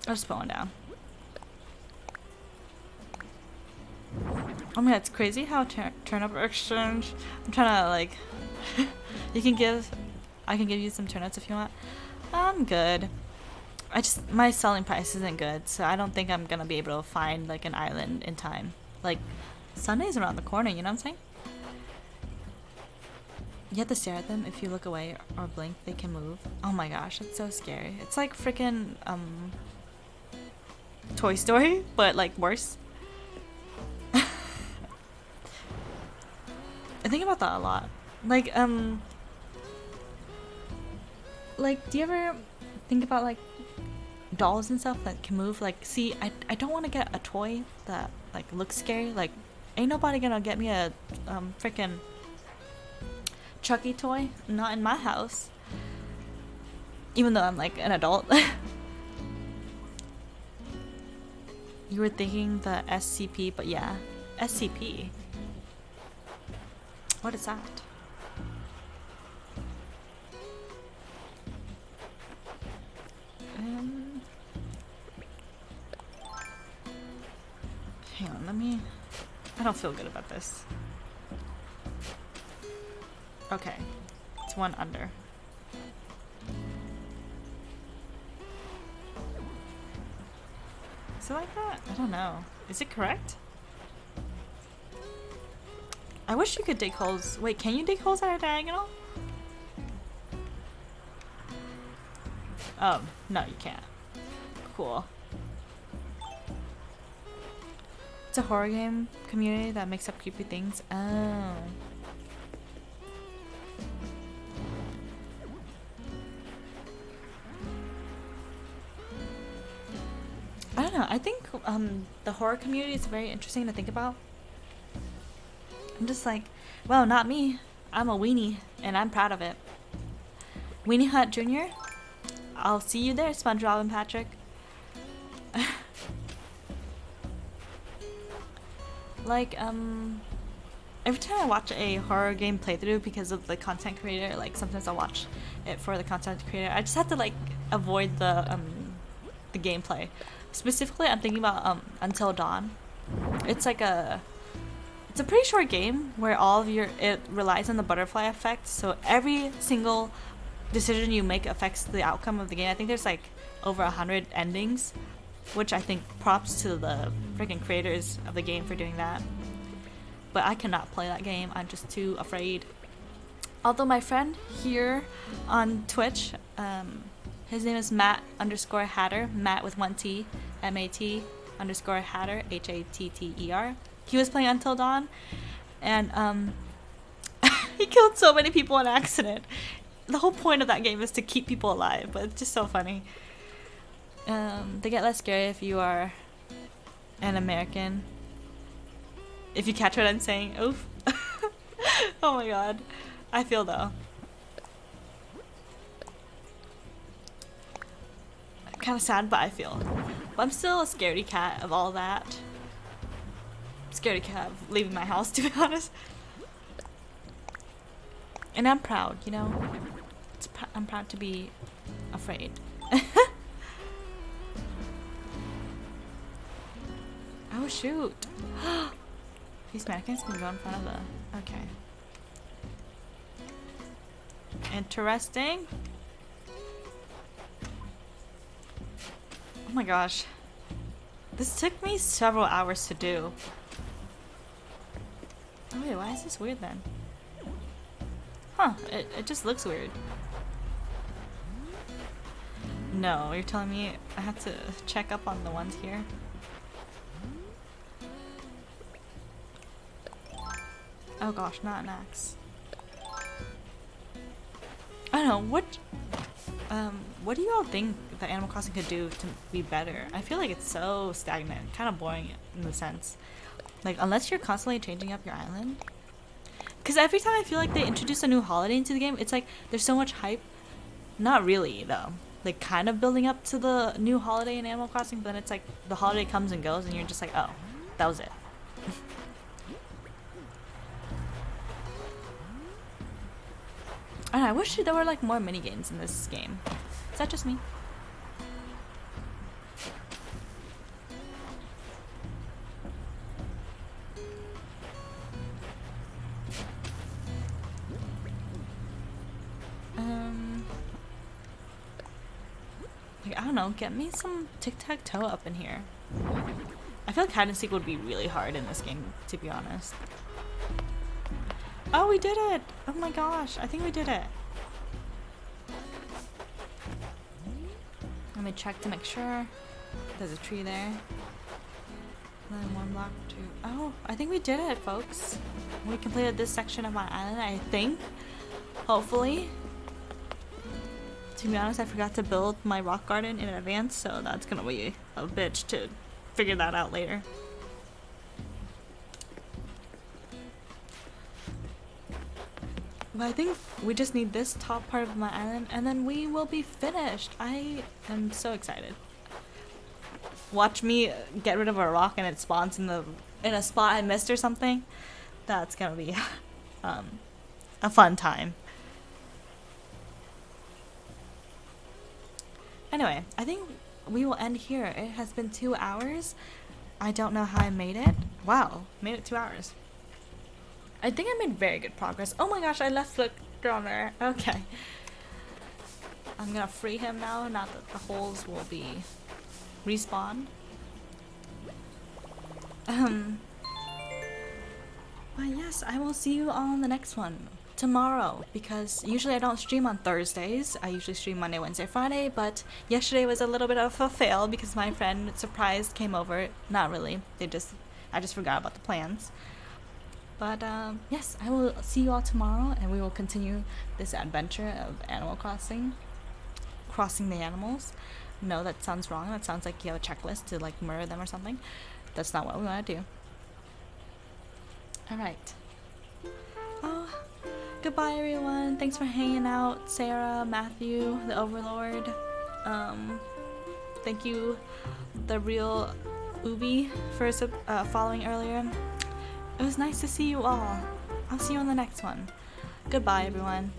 I'll just put one down. Oh my god, it's crazy how turn up exchange. I'm trying to like I can give you some turnouts if you want. I'm good. My selling price isn't good, so I don't think I'm gonna be able to find like an island in time. Like Sunday's around the corner, you know what I'm saying? You have to stare at them. If you look away or blink, they can move. Oh my gosh, it's so scary. It's like freaking Toy Story, but like worse. I think about that a lot. Like do you ever think about like dolls and stuff that can move? Like, see, I don't want to get a toy that like looks scary. Like, ain't nobody gonna get me a freaking Chucky toy. Not in my house. Even though I'm like an adult. You were thinking the SCP, but yeah, SCP. What is that? Hang on, I don't feel good about this. Okay, it's one under. Is it like that? I don't know. Is it correct? I wish you could dig holes. Wait, can you dig holes at a diagonal? Oh, no, you can't. Cool. It's a horror game community that makes up creepy things. Oh. I don't know. I think the horror community is very interesting to think about. I'm just like, well, not me. I'm a weenie, and I'm proud of it. Weenie Hut Jr. I'll see you there, SpongeBob and Patrick. Like, every time I watch a horror game playthrough because of the content creator, like sometimes I'll watch it for the content creator. I just have to like avoid the gameplay. Specifically, I'm thinking about Until Dawn. It's like it's a pretty short game where it relies on the butterfly effect. So every single decision you make affects the outcome of the game. I think there's like over 100 endings, which I think props to the freaking creators of the game for doing that. But I cannot play that game. I'm just too afraid. Although my friend here on Twitch, his name is Matt_Hatter, Matt with one T, MAT_Hatter, HATTER. He was playing Until Dawn, and he killed so many people on accident. The whole point of that game is to keep people alive, but it's just so funny. They get less scary if you are an American. If you catch what I'm saying. Oof. Oh my god. I feel though. I'm kind of sad, but I feel. But I'm still a scaredy cat of all that. Scaredy cat of leaving my house, to be honest. And I'm proud, you know? I'm proud to be afraid. Oh shoot. These mannequins can go in front of the... Okay. Interesting. Oh my gosh. This took me several hours to do. Oh wait, why is this weird then? Huh, it just looks weird. No, you're telling me I have to check up on the ones here? Oh gosh, not an axe. I don't know, what do you all think that Animal Crossing could do to be better? I feel like it's so stagnant, kind of boring in the sense. Like, unless you're constantly changing up your island. Because every time I feel like they introduce a new holiday into the game, it's like there's so much hype. Not really, though. Like, kind of building up to the new holiday in Animal Crossing, but then it's like the holiday comes and goes, and you're just like, oh, that was it. And I wish there were like more mini games in this game. Is that just me? Like, I don't know, get me some tic-tac-toe up in here. I feel like hide and seek would be really hard in this game, to be honest. Oh, we did it! Oh my gosh, I think we did it. Let me check to make sure. There's a tree there. And then one block, two. Oh, I think we did it, folks. We completed this section of my island, I think. Hopefully. To be honest, I forgot to build my rock garden in advance, so that's gonna be a bitch to figure that out later. But I think we just need this top part of my island, and then we will be finished. I am so excited. Watch me get rid of a rock and it spawns in a spot I missed or something. That's gonna be a fun time. Anyway, I think we will end here. It has been 2 hours. I don't know how I made it. Wow, made it 2 hours. I think I made very good progress. Oh my gosh, I left Flicker on there. Okay. I'm gonna free him now that the holes will be respawned. But yes, I will see you on the next one tomorrow, because usually I don't stream on Thursdays. I usually stream Monday, Wednesday, Friday, but yesterday was a little bit of a fail because my friend surprised came over. Not really. I just forgot about the plans. But yes, I will see you all tomorrow, and we will continue this adventure of Animal Crossing, crossing the animals. No, that sounds wrong. That sounds like you have a checklist to like murder them or something. That's not what we want to do. All right. Oh, goodbye everyone. Thanks for hanging out, Sarah, Matthew, the Overlord. Thank you, the real Ubi, for following earlier. It was nice to see you all. I'll see you on the next one. Goodbye, everyone.